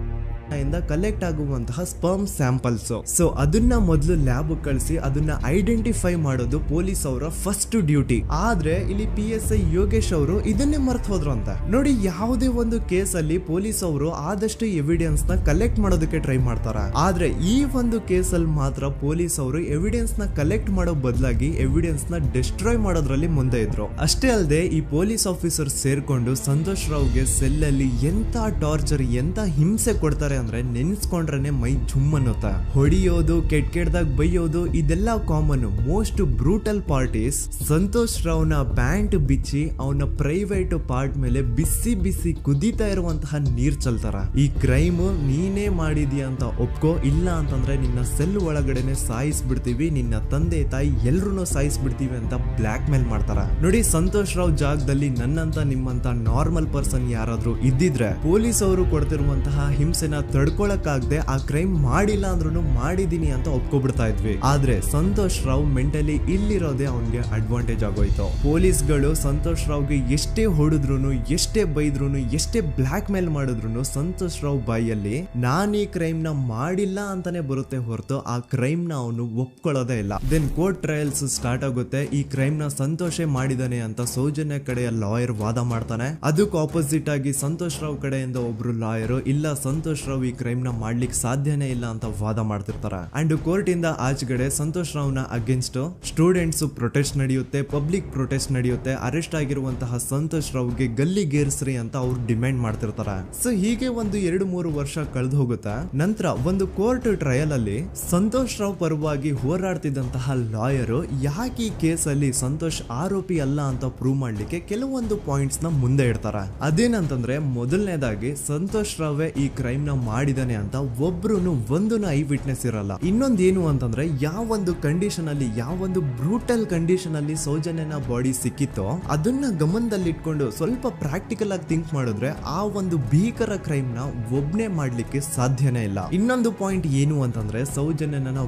ಇಂದ ಕಲೆಕ್ಟ್ ಆಗುವಂತಹ ಸ್ಪರ್ಮ್ ಸ್ಯಾಂಪಲ್ಸ್. ಸೊ ಅದನ್ನ ಮೊದಲು ಲ್ಯಾಬ್ ಕಳಿಸಿ ಅದನ್ನ ಐಡೆಂಟಿಫೈ ಮಾಡೋದು ಪೊಲೀಸ್ ಅವರ ಫಸ್ಟ್ ಡ್ಯೂಟಿ. ಆದ್ರೆ ಇಲ್ಲಿ PSI ಯೋಗೇಶ್ ಅವರು ಇದನ್ನೇ ಮರ್ತು ಹೋದ್ರು ಅಂತ ನೋಡಿ. ಯಾವುದೇ ಒಂದು ಕೇಸ್ ಅಲ್ಲಿ ಪೊಲೀಸ್ ಅವರು ಆದಷ್ಟು ಎವಿಡೆನ್ಸ್ ನ ಕಲೆಕ್ಟ್ ಮಾಡೋದಕ್ಕೆ ಟ್ರೈ ಮಾಡ್ತಾರೆ. ಆದ್ರೆ ಈ ಒಂದು ಕೇಸ್ ಅಲ್ಲಿ ಮಾತ್ರ ಪೊಲೀಸ್ ಅವರು ಎವಿಡೆನ್ಸ್ ನ ಕಲೆಕ್ಟ್ ಮಾಡೋ ಬದಲಾಗಿ ಎವಿಡೆನ್ಸ್ ನ ಡಿಸ್ಟ್ರಾಯ್ ಮಾಡೋದ್ರಲ್ಲಿ ಮುಂದೆ ಇದ್ರು. ಅಷ್ಟೇ ಅಲ್ಲದೆ ಈ ಪೊಲೀಸ್ ಆಫೀಸರ್ ಸೇರ್ಕೊಂಡು ಸಂತೋಷ್ ರಾವ್ಗೆ ಸೆಲ್ ಅಲ್ಲಿ ಎಂತ ಟಾರ್ಚರ್, ಎಂತ ಹಿಂಸೆ ಕೊಡ್ತಾರೆ ಅಂದ್ರೆ ನೆನ್ಸ್ಕೊಂಡ್ರೆ ಮೈ ಜುಮ್ ಅನ್ನುತ್ತ. ಹೊಡಿಯೋದು, ಕೆಟ್ಟದಾಗ ಬೈಯೋದು ಇದೆಲ್ಲ common. Most brutal parties Santosh ರಾವ್ನ ಪ್ಯಾಂಟ್ ಬಿಚ್ಚಿ ಅವನ ಪ್ರೈವೇಟ್ ಪಾರ್ಟ್ ಮೇಲೆ ಬಿಸಿ ಬಿಸಿ ಕುದೀತಾ ಇರುವಂತಹ ನೀರ್ ಚಲ್ತಾರ. ಈ ಕ್ರೈಮ್ ನೀನೇ ಮಾಡಿದ್ಯಾ ಅಂತ ಒಪ್ಕೋ, ಇಲ್ಲ ಅಂತಂದ್ರೆ ನಿನ್ನ ಸೆಲ್ ಒಳಗಡೆನೆ ಸಾಯಿಸ್ಬಿಡ್ತೀವಿ, ನಿನ್ನ ತಂದೆ ತಾಯಿ ಎಲ್ರು ಸಾಯಿಸ್ಬಿಡ್ತೀವಿ ಅಂತ ಬ್ಲಾಕ್ ಮೇಲ್ ಮಾಡ್ತಾರ. ನೋಡಿ, ಸಂತೋಷ್ ರಾವ್ ಜಾಗದಲ್ಲಿ ನನ್ನಂತ ನಿಮ್ಮಂತ ನಾರ್ಮಲ್ ಪರ್ಸನ್ ಯಾರಾದ್ರೂ ಇದ್ದಿದ್ರೆ ಪೊಲೀಸ್ ಅವರು ಕೊಡ್ತಿರುವಂತಹ ಹಿಂಸೆನ ತಡ್ಕೊಳಕ್ಕಾಗದೆ ಆ ಕ್ರೈಮ್ ಮಾಡಿಲ್ಲ ಅಂದ್ರೂ ಮಾಡಿದೀನಿ ಅಂತ ಒಪ್ಕೊಬಿಡ್ತಾ ಇದ್ವಿ. ಆದ್ರೆ ಸಂತೋಷ್ ರಾವ್ ಮೆಂಟಲಿ ಇಲ್ಲಿರೋದೇ ಅವನ್ಗೆ ಅಡ್ವಾಂಟೇಜ್ ಆಗೋಯ್ತು. ಪೊಲೀಸ್ಗಳು ಸಂತೋಷ್ ರಾವ್ಗೆ ಎಷ್ಟೇ ಹೊಡೆದ್ರು, ಎಷ್ಟೇ ಬೈದ್ರು, ಎಷ್ಟೇ ಬ್ಲಾಕ್ ಮೇಲ್ ಮಾಡಿದ್ರು ಸಂತೋಷ್ ರಾವ್ ಬಾಯಲ್ಲಿ ನಾನ್ ಈ ಕ್ರೈಮ್ ನ ಮಾಡಿಲ್ಲ ಅಂತಾನೆ ಬರುತ್ತೆ ಹೊರತು ಆ ಕ್ರೈಮ್ ನ ಅವನು ಒಪ್ಕೊಳ್ಳೋದೇ ಇಲ್ಲ. ದೆನ್ ಕೋರ್ಟ್ ಟ್ರಯಲ್ಸ್ ಸ್ಟಾರ್ಟ್ ಆಗುತ್ತೆ. ಈ ಕ್ರೈಮ್ ನ ಸಂತೋಷೇ ಮಾಡಿದಾನೆ ಅಂತ ಸೌಜನ್ಯ ಕಡೆಯ ಲಾಯರ್ ವಾದ ಮಾಡ್ತಾನೆ. ಅದಕ್ಕೆ ಆಪೋಸಿಟ್ ಆಗಿ ಸಂತೋಷ್ ರಾವ್ ಕಡೆಯಿಂದ ಒಬ್ರು ಲಾಯರ್ ಇಲ್ಲ, ಸಂತೋಷ್ ರಾವ್ ಈ ಕ್ರೈಮ್ ನ ಮಾಡ್ಲಿಕ್ಕೆ ಸಾಧ್ಯನೇ ಇಲ್ಲ ಅಂತ ವಾದ ಮಾಡ್ತಿರ್ತಾರೆ. ಅಂಡ್ ಕೋರ್ಟ್ ಇಂದ ಆಚೆಗಡೆ ಸಂತೋಷ್ ರಾವ್ ನ ಅಗೇನ್ಸ್ಟ್ ಸ್ಟೂಡೆಂಟ್ಸ್ ಪ್ರೊಟೆಸ್ಟ್ ನಡೆಯುತ್ತೆ, ಪಬ್ಲಿಕ್ ಪ್ರೊಟೆಸ್ಟ್ ನಡೆಯುತ್ತೆ. ಅರೆಸ್ಟ್ ಆಗಿರುವಂತಹ ಸಂತೋಷ್ ರಾವ್ಗೆ ಗಲ್ಲಿಗೇರಿಸ್ರಿ ಅಂತ ಅವ್ರು ಡಿಮ್ಯಾಂಡ್ ಮಾಡ್ತಿರ್ತಾರೆ. ಸೊ ಹೀಗೆ ಒಂದು 2-3 ವರ್ಷ ಕಳೆದು ಹೋಗುತ್ತೆ. ನಂತರ ಒಂದು ಕೋರ್ಟ್ ಟ್ರಯಲ್ ಅಲ್ಲಿ ಸಂತೋಷ್ ರಾವ್ ಪರವಾಗಿ ಹೋರಾಡ್ತಿದ್ದಂತಹ ಲಾಯರ್ ಯಾಕೆ ಈ ಕೇಸ್ ಅಲ್ಲಿ ಸಂತೋಷ್ ಆರೋಪಿ ಅಲ್ಲ ಅಂತ ಪ್ರೂವ್ ಮಾಡ್ಲಿಕ್ಕೆ ಕೆಲವೊಂದು ಪಾಯಿಂಟ್ಸ್ ನ ಮುಂದೆ ಇಡ್ತಾರೆ. ಅದೇನಂತಂದ್ರೆ ಮೊದಲನೇದಾಗಿ ಸಂತೋಷ್ ರಾವ್ ಈ ಕ್ರೈಮ್ ನ ಮಾಡಿದಾನೆ ಅಂತ ಒಂದು ಐ ವಿಟ್ನೆಸ್ ಇರಲ್ಲ. ಇನ್ನೊಂದೇನು ಅಂತಂದ್ರೆ ಯಾವೊಂದು ಕಂಡೀಷನ್ ಅಲ್ಲಿ, ಯಾವೊಂದು ಬ್ರೂಟಲ್ ಕಂಡೀಷನ್ ಅಲ್ಲಿ ಸೌಜನ್ಯನ ಬಾಡಿ ಸಿಕ್ಕಿತ್ತೋ ಅದನ್ನ ಗಮನದಲ್ಲಿ ಇಟ್ಕೊಂಡು ಸ್ವಲ್ಪ ಪ್ರಾಕ್ಟಿಕಲ್ ಆಗಿ ಥಿಂಕ್ ಮಾಡಿದ್ರೆ ಆ ಒಂದು ಭೀಕರ ಕ್ರೈಮ್ ನ ಒಬ್ನೇ ಮಾಡ್ಲಿಕ್ಕೆ ಸಾಧ್ಯನೇ ಇಲ್ಲ. ಇನ್ನೊಂದು ಪಾಯಿಂಟ್ ಏನು ಅಂತಂದ್ರೆ ಸೌಜನ್ಯನ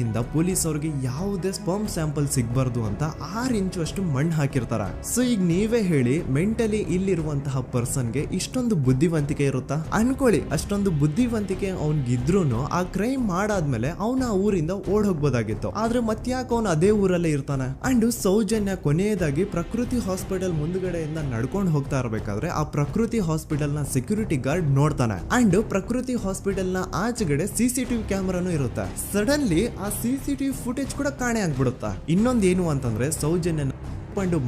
ಇಂದ ಪೊಲೀಸ್ ಅವ್ರಿಗೆ ಯಾವುದೇ ಸ್ಪರ್ಮ್ ಸ್ಯಾಂಪಲ್ ಸಿಗ್ಬಾರ್ದು ಅಂತ 6 ಇಂಚು ಅಷ್ಟು ಮಣ್ಣು ಹಾಕಿರ್ತಾರ. ಸೊ ಈಗ ನೀವೇ ಹೇಳಿ, ಮೆಂಟಲಿ ಇಲ್ಲಿರುವಂತಹ ಪರ್ಸನ್ಗೆ ಇಷ್ಟೊಂದು ಬುದ್ಧಿವಂತಿಕೆ ಇರುತ್ತಾ ಅನ್ಕೊಳ್ಳಿ. ಅಷ್ಟೊಂದು ಬುದ್ಧಿವಂತಿಕೆ ಅವ್ನಿಗಿದ್ರು ಆ ಕ್ರೈಮ್ ಮಾಡಾದ್ಮೇಲೆ ಅವನ ಆ ಊರಿಂದ ಓಡ್ ಹೋಗ್ಬೋದಾಗಿತ್ತು. ಆದ್ರೆ ಮತ್ತ್ಯಾಕೆ ಅವನು ಅದೇ ಊರಲ್ಲೇ ಇರ್ತಾನೆ. ಅಂಡ್ ಸೌಜನ್ಯ ಕೊನೆಯದಾಗಿ ಪ್ರಕೃತಿ ಹಾಸ್ಪಿಟಲ್ ಮುಂದ್ಗಡೆಯಿಂದ ನಡ್ಕೊಂಡು ಹೋಗ್ತಾ ಇರ್ಬೇಕಾದ್ರೆ ಆ ಪ್ರಕೃತಿ ಹಾಸ್ಪಿಟಲ್ ನ ಸೆಕ್ಯೂರಿಟಿ ಗಾರ್ಡ್ ನೋಡ್ತಾನೆ. ಅಂಡ್ ಪ್ರಕೃತಿ ಹಾಸ್ಪಿಟಲ್ ನ ಆಚೆಗಡೆ CCTV ಕ್ಯಾಮರಾನು ಇರುತ್ತೆ. ಸಡನ್ಲಿ ಆ CCTV ಫುಟೇಜ್ ಕೂಡ ಕಾಣೆ ಆಗ್ಬಿಡುತ್ತಾ. ಇನ್ನೊಂದೇನು ಅಂತಂದ್ರೆ ಸೌಜನ್ಯನ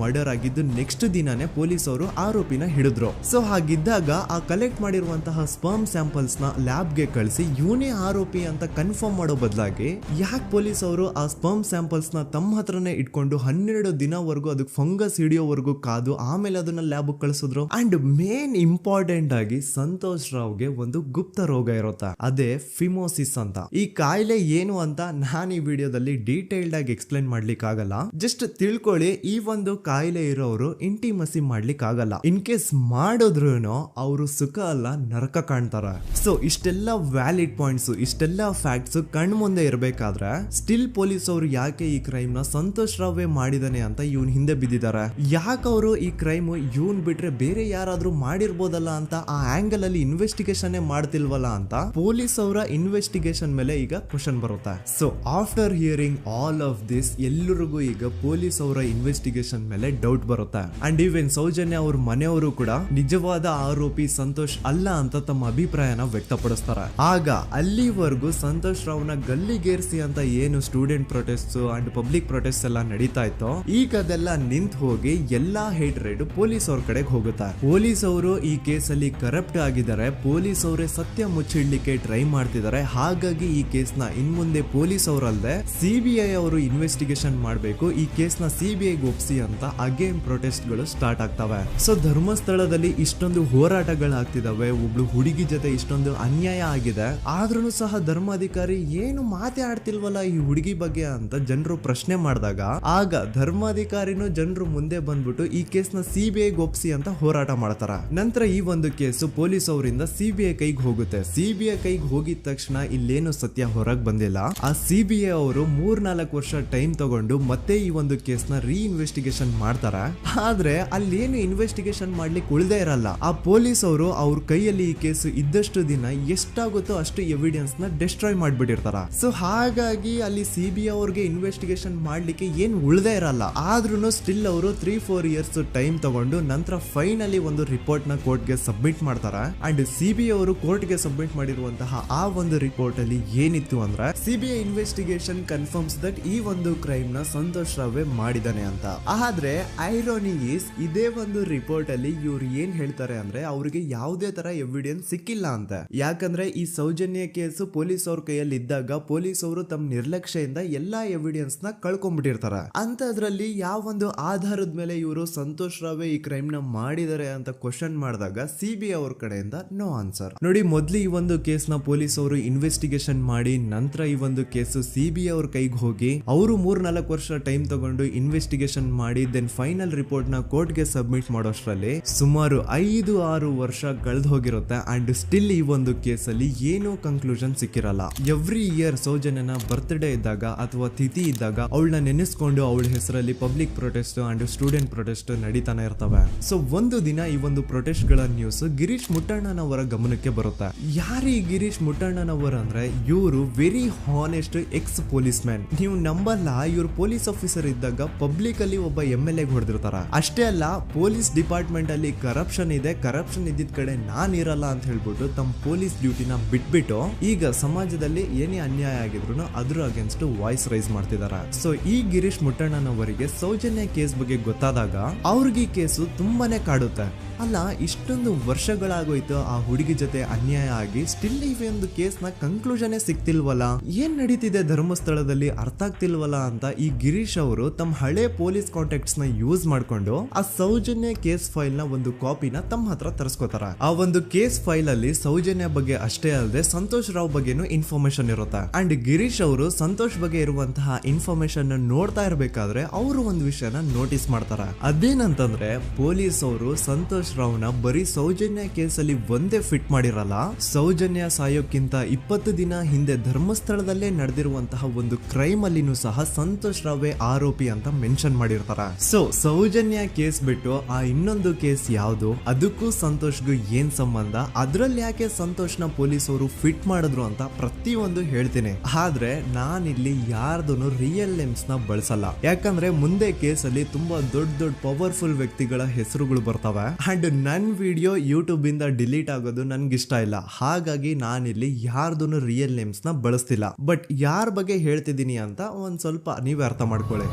ಮರ್ಡರ್ ಆಗಿದ್ದು ನೆಕ್ಸ್ಟ್ ದಿನಾನೇ ಪೊಲೀಸ್ ಅವರು ಆರೋಪಿನ ಹಿಡಿದ್ರು. ಸೊ ಹಾಗಿದ್ದಾಗ ಆ ಕಲೆಕ್ಟ್ ಮಾಡಿರುವಂತಹ ಸ್ಪರ್ಮ್ ಸ್ಯಾಂಪಲ್ಸ್ ನ ಲ್ಯಾಬ್ ಗೆ ಕಳಿಸಿ ಇವನೇ ಆರೋಪಿ ಅಂತ ಕನ್ಫರ್ಮ್ ಮಾಡೋ ಬದಲಾಗಿ ಯಾಕೆ ಪೊಲೀಸ್ ಅವರು ಆ ಸ್ಪರ್ಮ್ ಸ್ಯಾಂಪಲ್ಸ್ ನ ತಮ್ಮ ಹತ್ರನೇ ಇಟ್ಕೊಂಡು 12 ದಿನವರೆಗೂ ಅದಕ್ಕೆ ಫಂಗಸ್ ಹಿಡಿಯೋವರೆಗೂ ಕಾದು ಆಮೇಲೆ ಅದನ್ನ ಲ್ಯಾಬ್ ಕಳಿಸಿದ್ರು. ಅಂಡ್ ಮೇನ್ ಇಂಪಾರ್ಟೆಂಟ್ ಆಗಿ ಸಂತೋಷ್ ರಾವ್ಗೆ ಒಂದು ಗುಪ್ತ ರೋಗ ಇರುತ್ತೆ, ಅದೇ ಫಿಮೋಸಿಸ್ ಅಂತ. ಈ ಕಾಯಿಲೆ ಏನು ಅಂತ ನಾನು ಈ ವಿಡಿಯೋದಲ್ಲಿ ಡೀಟೇಲ್ಡ್ ಆಗಿ ಎಕ್ಸ್ಪ್ಲೈನ್ ಮಾಡ್ಲಿಕ್ಕೆ ಆಗಲ್ಲ. ಜಸ್ಟ್ ತಿಳ್ಕೊಳ್ಳಿ, ಈ ಒಂದು ಕಾಯಿಲೆ ಇರೋರು ಇಂಟಿಮಸಿ ಮಾಡ್ಲಿಕ್ಕೆ ಆಗಲ್ಲ. ಇನ್ ಕೇಸ್ ಮಾಡಿದ್ರು ಅವರು ಸುಖ ಅಲ್ಲ ನರಕ ಕಾಣ್ತಾರ. ಸೊ ಇಷ್ಟೆಲ್ಲ ವ್ಯಾಲಿಡ್ ಪಾಯಿಂಟ್ಸ್, ಇಷ್ಟೆಲ್ಲ ಫ್ಯಾಕ್ಟ್ಸ್ ಕಣ್ ಮುಂದೆ ಇರ್ಬೇಕಾದ್ರೆ ಸ್ಟಿಲ್ ಪೊಲೀಸ್ ಅವರು ಯಾಕೆ ಈ ಕ್ರೈಮ್ ನ ಸಂತೋಷ್ ರಾವ್ ಮಾಡಿದಾನೆ ಅಂತ ಇವನ್ ಹಿಂದೆ ಬಿದ್ದಿದ್ದಾರೆ. ಯಾಕೆ ಅವರು ಈ ಕ್ರೈಮ್ ಇವನ್ ಬಿಟ್ರೆ ಬೇರೆ ಯಾರಾದ್ರೂ ಮಾಡಿರ್ಬೋದಲ್ಲ ಅಂತ ಆ ಆಂಗಲ್ ಅಲ್ಲಿ ಇನ್ವೆಸ್ಟಿಗೇಷನ್ ಮಾಡ್ತಿಲ್ವಲ್ಲ ಅಂತ ಪೊಲೀಸ್ ಅವರ ಇನ್ವೆಸ್ಟಿಗೇಷನ್ ಮೇಲೆ ಈಗ ಕ್ವಶನ್ ಬರುತ್ತೆ. So after hearing all of this ಎಲ್ಲರಿಗೂ ಈಗ ಪೊಲೀಸ್ ಅವರ ಇನ್ವೆಸ್ಟಿಗೇಷನ್ ಇನ್ವೆಸ್ಟಿಗೇಷನ್ ಮೇಲೆ ಡೌಟ್ ಬರುತ್ತೆ. ಅಂಡ್ ಈವನ್ ಸೌಜನ್ಯ ಅವ್ರ ಮನೆಯವರು ಕೂಡ ನಿಜವಾದ ಆರೋಪಿ ಸಂತೋಷ್ ಅಲ್ಲ ಅಂತ ತಮ್ಮ ಅಭಿಪ್ರಾಯನ ವ್ಯಕ್ತಪಡಿಸ್ತಾರೆ. ಆಗ ಅಲ್ಲಿವರೆಗೂ ಸಂತೋಷ್ ರಾವ್ನ ಗಲ್ಲಿಗೇರಿಸಿ ಅಂತ ಏನು student protest and public protest ಎಲ್ಲ ನಡೀತಾ ಇತ್ತು, ಈಗ ಅದೆಲ್ಲ ನಿಂತ್ ಹೋಗಿ ಎಲ್ಲಾ ಹೇಟ್ ರೇಡ್ ಪೊಲೀಸ್ ಅವ್ರ ಕಡೆಗೆ ಹೋಗುತ್ತೆ. ಪೊಲೀಸ್ ಅವರು ಈ ಕೇಸಲ್ಲಿ ಕರಪ್ಟ್ ಆಗಿದ್ದಾರೆ, ಪೊಲೀಸ್ ಅವರೇ ಸತ್ಯ ಮುಚ್ಚಿಡ್ಲಿಕ್ಕೆ ಟ್ರೈ ಮಾಡ್ತಿದ್ದಾರೆ. ಹಾಗಾಗಿ ಈ ಕೇಸ್ನ ಇನ್ಮುಂದೆ ಪೊಲೀಸ್ ಅವರಲ್ಲದೆ ಸಿಬಿಐ ಅವರು ಇನ್ವೆಸ್ಟಿಗೇಷನ್ ಮಾಡಬೇಕು, ಈ ಕೇಸ್ನ ಸಿಬಿಐಗೆ ಒಪ್ಸಿ ಅಂತ ಅಗೇನ್ ಪ್ರೊಟೆಸ್ಟ್ ಗಳು ಸ್ಟಾರ್ಟ್ ಆಗ್ತವೆ. ಸೊ ಧರ್ಮಸ್ಥಳದಲ್ಲಿ ಇಷ್ಟೊಂದು ಹೋರಾಟಗಳಾಗ್ತಿದಾವೆ, ಒಬ್ಳು ಹುಡುಗಿ ಜೊತೆ ಇಷ್ಟೊಂದು ಅನ್ಯಾಯ ಆಗಿದೆ, ಆದ್ರೂ ಸಹ ಧರ್ಮಾಧಿಕಾರಿ ಏನು ಮಾತೇ ಆಡ್ತಿಲ್ವಲ್ಲ ಈ ಹುಡುಗಿ ಬಗ್ಗೆ ಅಂತ ಜನರು ಪ್ರಶ್ನೆ ಮಾಡಿದಾಗ ಆಗ ಧರ್ಮಾಧಿಕಾರಿನೂ ಜನರು ಮುಂದೆ ಬಂದ್ಬಿಟ್ಟು ಈ ಕೇಸ್ನ ಸಿಬಿಐಗೆ ಒಪ್ಸಿ ಅಂತ ಹೋರಾಟ ಮಾಡ್ತಾರ. ನಂತರ ಈ ಒಂದು ಕೇಸು ಪೊಲೀಸ್ ಅವರಿಂದ ಸಿಬಿಐ ಕೈಗೆ ಹೋಗುತ್ತೆ. ಸಿಬಿಐ ಕೈಗೆ ಹೋಗಿದ ತಕ್ಷಣ ಇಲ್ಲೇನು ಸತ್ಯ ಹೊರಗೆ ಬಂದಿಲ್ಲ. ಆ ಸಿಬಿಐ ಅವರು 3-4 ವರ್ಷ ಟೈಮ್ ತಗೊಂಡು ಮತ್ತೆ ಈ ಒಂದು ಕೇಸ್ನ ಇನ್ವೆಸ್ಟಿಗೇಷನ್ ಮಾಡ್ತಾರೆ. ಆದ್ರೆ ಅಲ್ಲೇನು ಇನ್ವೆಸ್ಟಿಗೇಷನ್ ಮಾಡ್ಲಿಕ್ಕೆ ಉಳ್ದೇ ಇರಲ್ಲ. ಆ ಪೊಲೀಸ್ ಅವರು ಅವ್ರ ಕೈಯಲ್ಲಿ ಈ ಕೇಸು ಇದ್ದಷ್ಟು ದಿನ ಎಷ್ಟಾಗುತ್ತೋ ಅಷ್ಟು ಎವಿಡೆನ್ಸ್ ನ ಡಿಸ್ಟ್ರಾಯ್ ಮಾಡ್ಬಿಟ್ಟಿರ್ತಾರ. ಸೊ ಹಾಗಾಗಿ ಅಲ್ಲಿ ಸಿಬಿಐ ಅವ್ರಿಗೆ ಇನ್ವೆಸ್ಟಿಗೇಷನ್ ಮಾಡ್ಲಿಕ್ಕೆ ಏನ್ ಉಳ್ದೇ ಇರಲ್ಲ. ಆದ್ರೂ ಸ್ಟಿಲ್ ಅವರು 3-4 ಇಯರ್ಸ್ ಟೈಮ್ ತಗೊಂಡು ನಂತರ ಫೈನಲಿ ಒಂದು ರಿಪೋರ್ಟ್ ನ ಕೋರ್ಟ್ ಗೆ ಸಬ್ಮಿಟ್ ಮಾಡ್ತಾರೆ. ಅಂಡ್ ಸಿಬಿಐ ಅವರು ಕೋರ್ಟ್ ಗೆ ಸಬ್ಮಿಟ್ ಮಾಡಿರುವಂತಹ ಆ ಒಂದು ರಿಪೋರ್ಟ್ ಅಲ್ಲಿ ಏನಿತ್ತು ಅಂದ್ರೆ ಸಿಬಿಐ ಇನ್ವೆಸ್ಟಿಗೇಷನ್ ಕನ್ಫರ್ಮ್ಸ್ ದಟ್ ಈ ಒಂದು ಕ್ರೈಮ್ ನ ಸಂತೋಷ್ ರಾವ್ ಮಾಡಿದಾನೆ ಅಂತ. ಆದ್ರೆ ಐರಾನಿ ಈಸ್ ಇದೇ ಒಂದು ರಿಪೋರ್ಟ್ ಅಲ್ಲಿ ಇವ್ರು ಏನ್ ಹೇಳ್ತಾರೆ ಅಂದ್ರೆ ಅವ್ರಿಗೆ ಯಾವುದೇ ತರ ಎವಿಡೆನ್ಸ್ ಸಿಕ್ಕಿಲ್ಲ ಅಂತ. ಯಾಕಂದ್ರೆ ಈ ಸೌಜನ್ಯ ಕೇಸು ಪೊಲೀಸ್ ಅವ್ರ ಕೈಯಲ್ಲಿ ಇದ್ದಾಗ ಪೊಲೀಸ್ ಅವರು ತಮ್ಮ ನಿರ್ಲಕ್ಷ್ಯದಿಂದ ಎಲ್ಲಾ ಎವಿಡೆನ್ಸ್ ನ ಕಳ್ಕೊಂಡ್ಬಿಟ್ಟಿರ್ತಾರೆ. ಅಂತದ್ರಲ್ಲಿ ಯಾವ ಒಂದು ಆಧಾರದ ಮೇಲೆ ಇವರು ಸಂತೋಷ್ ರಾವ್ ಈ ಕ್ರೈಮ್ ನ ಮಾಡಿದ್ದಾರೆ ಅಂತ ಕ್ವಶನ್ ಮಾಡಿದಾಗ ಸಿಬಿಐ ಅವ್ರ ಕಡೆಯಿಂದ ನೋ ಆನ್ಸರ್. ನೋಡಿ, ಮೊದ್ಲು ಈ ಒಂದು ಕೇಸ್ ನ ಪೊಲೀಸ್ ಅವರು ಇನ್ವೆಸ್ಟಿಗೇಷನ್ ಮಾಡಿ ನಂತರ ಈ ಒಂದು ಕೇಸು ಸಿಬಿಐ ಅವ್ರ ಕೈಗೆ ಹೋಗಿ ಅವರು 3-4 ವರ್ಷ ಟೈಮ್ ತಗೊಂಡು ಇನ್ವೆಸ್ಟಿಗೇಷನ್ ಮಾಡಿ ದೆನ್ ಫೈನಲ್ ರಿಪೋರ್ಟ್ ನ ಕೋರ್ಟ್ ಗೆ ಸಬ್ಮಿಟ್ ಮಾಡೋಷ್ಟ್ರಲ್ಲಿ ಸುಮಾರು 5-6 ವರ್ಷ ಕಳೆದು ಹೋಗಿರುತ್ತೆ. ಅಂಡ್ ಸ್ಟಿಲ್ ಈ ಒಂದು ಕೇಸಲ್ಲಿ ಏನೂ ಕನ್ಕ್ಲೂಷನ್ ಸಿಕ್ಕಿರಲ್ಲ. ಎವ್ರಿ ಇಯರ್ ಸೌಜನ್ಯನ ಬರ್ತ್ಡೇ ಇದ್ದಾಗ ಅಥವಾ ತಿಥಿ ಇದ್ದಾಗ ಅವಳನ್ನ ನೆನೆಸ್ಕೊಂಡು ಅವಳ ಹೆಸರಲ್ಲಿ public protest and student protest ನಡೀತಾನೆ ಇರ್ತವೆ. ಸೊ ಒಂದು ದಿನ ಈ ಒಂದು ಪ್ರೊಟೆಸ್ಟ್ ಗಳ ನ್ಯೂಸ್ ಗಿರೀಶ್ ಮುಟ್ಟಣ್ಣನವರ ಗಮನಕ್ಕೆ ಬರುತ್ತೆ. ಯಾರು ಈ ಗಿರೀಶ್ ಮುಟ್ಟಣ್ಣನವರ ಅಂದ್ರೆ ಇವರು very honest X police man. ನೀವು ನಂಬಲ್ಲ, ಇವ್ರು ಪೊಲೀಸ್ ಆಫೀಸರ್ ಇದ್ದಾಗ ಪಬ್ಲಿಕ್ ಅಲ್ಲಿ ಒಬ್ಬ MLA ಹೊಡೆದಿರ್ತಾರ. ಅಷ್ಟೇ ಅಲ್ಲ, ಪೊಲೀಸ್ ಡಿಪಾರ್ಟ್ಮೆಂಟ್ ಅಲ್ಲಿ ಕರಪ್ಷನ್ ಇದೆ, ಕರಪ್ಷನ್ ಇದ್ದಿದ್ ಕಡೆ ನಾನ್ ಇರಲ್ಲ ಅಂತ ಹೇಳ್ಬಿಟ್ಟು ತಮ್ಮ ಪೊಲೀಸ್ ಡ್ಯೂಟಿನ ಬಿಟ್ಬಿಟ್ಟು ಈಗ ಸಮಾಜದಲ್ಲಿ ಏನೇ ಅನ್ಯಾಯ ಆಗಿದ್ರು ಅದ್ರ ಅಗೇನ್ಸ್ಟ್ ವಾಯ್ಸ್ ರೈಸ್ ಮಾಡ್ತಿದಾರೆ. ಸೊ ಈ ಗಿರೀಶ್ ಮುಟ್ಟಣ್ಣನವರಿಗೆ ಸೌಜನ್ಯ ಕೇಸ್ ಬಗ್ಗೆ ಗೊತ್ತಾದಾಗ ಅವ್ರಿಗೆ ಈ ಕೇಸು ತುಂಬಾನೇ ಕಾಡುತ್ತೆ. ಅಲ್ಲ, ಇಷ್ಟೊಂದು ವರ್ಷಗಳಾಗೋಯ್ತು ಆ ಹುಡುಗಿ ಜೊತೆ ಅನ್ಯಾಯ ಆಗಿ, ಸ್ಟಿಲ್ ಈ ಒಂದು ಕೇಸ್ ನ ಕನ್ಕ್ಲೂಷನ್ ಸಿಕ್ತಿಲ್ವಲ್ಲ, ಏನ್ ನಡೀತಿದೆ ಧರ್ಮಸ್ಥಳದಲ್ಲಿ ಅರ್ಥ ಆಗ್ತಿಲ್ವಲ್ಲ ಅಂತ ಈ ಗಿರೀಶ್ ಅವರು ತಮ್ಮ ಹಳೆ ಪೊಲೀಸ್ ಕಾಂಟ್ಯಾಕ್ಟ್ಸ್ ನ ಯೂಸ್ ಮಾಡ್ಕೊಂಡು ಆ ಸೌಜನ್ಯ ಕೇಸ್ ಫೈಲ್ ನ ಒಂದು ಕಾಪಿನ ತಮ್ಮ ಹತ್ರ ತರಿಸ್ಕೋತಾರ. ಆ ಒಂದು ಕೇಸ್ ಫೈಲ್ ಅಲ್ಲಿ ಸೌಜನ್ಯ ಬಗ್ಗೆ ಅಷ್ಟೇ ಅಲ್ಲದೆ ಸಂತೋಷ್ ರಾವ್ ಬಗ್ಗೆನೂ ಇನ್ಫಾರ್ಮೇಶನ್ ಇರುತ್ತೆ. ಅಂಡ್ ಗಿರೀಶ್ ಅವರು ಸಂತೋಷ್ ಬಗ್ಗೆ ಇರುವಂತಹ ಇನ್ಫಾರ್ಮೇಶನ್ ನೋಡ್ತಾ ಇರ್ಬೇಕಾದ್ರೆ ಅವರು ಒಂದು ವಿಷಯನ ನೋಟಿಸ್ ಮಾಡ್ತಾರ. ಅದೇನಂತಂದ್ರೆ ಪೊಲೀಸ್ ಅವರು ಸಂತೋಷ್ ರಾವ್ನ ಬರೀ ಸೌಜನ್ಯ ಕೇಸಲ್ಲಿ ಒಂದೇ ಫಿಟ್ ಮಾಡಿರಲ್ಲ, ಸೌಜನ್ಯ ಸಾಯೋಕ್ಕಿಂತ 20 ದಿನ ಹಿಂದೆ ಧರ್ಮಸ್ಥಳದಲ್ಲೇ ನಡೆದಿರುವಂತಹ ಒಂದು ಕ್ರೈಮ್ ಅಲ್ಲಿನೂ ಸಹ ಸಂತೋಷ್ ರಾವೇ ಆರೋಪಿ ಅಂತ ಮೆನ್ಷನ್ ಮಾಡಿರ್ತಾರ. ಸೊ ಸೌಜನ್ಯ ಕೇಸ್ ಬಿಟ್ಟು ಆ ಇನ್ನೊಂದು ಕೇಸ್ ಯಾವುದು, ಅದಕ್ಕೂ ಸಂತೋಷ್ಗೂ ಏನ್ ಸಂಬಂಧ, ಅದ್ರಲ್ಲಿ ಯಾಕೆ ಸಂತೋಷ್ನ ಪೊಲೀಸ್ ಅವರು ಫಿಟ್ ಮಾಡಿದ್ರು ಅಂತ ಪ್ರತಿಯೊಂದು ಹೇಳ್ತೀನಿ. ಆದ್ರೆ ನಾನಿಲ್ಲಿ ಯಾರ್ದೂ ರಿಯಲ್ ನೇಮ್ಸ್ ನ ಬಳಸಲ್ಲ. ಯಾಕಂದ್ರೆ ಮುಂದೆ ಕೇಸಲ್ಲಿ ತುಂಬಾ ದೊಡ್ಡ ಪವರ್ಫುಲ್ ವ್ಯಕ್ತಿಗಳ ಹೆಸರುಗಳು ಬರ್ತವೆ. ಅಂಡ್ ನನ್ ವಿಡಿಯೋ ಯೂಟ್ಯೂಬ್ ಇಂದ ಡಿಲೀಟ್ ಆಗೋದು ನನ್ಗೆ ಇಷ್ಟ ಇಲ್ಲ. ಹಾಗಾಗಿ ನಾನಿಲ್ಲಿ ಯಾರ್ದು ರಿಯಲ್ ನೇಮ್ಸ್ ನ ಬಳಸ್ತಿಲ್ಲ. ಬಟ್ ಯಾರ ಬಗ್ಗೆ ಹೇಳ್ತಿದ್ದೀನಿ ಅಂತ ಒಂದ್ ಸ್ವಲ್ಪ ನೀವೇ ಅರ್ಥ ಮಾಡ್ಕೊಳ್ಳಿ.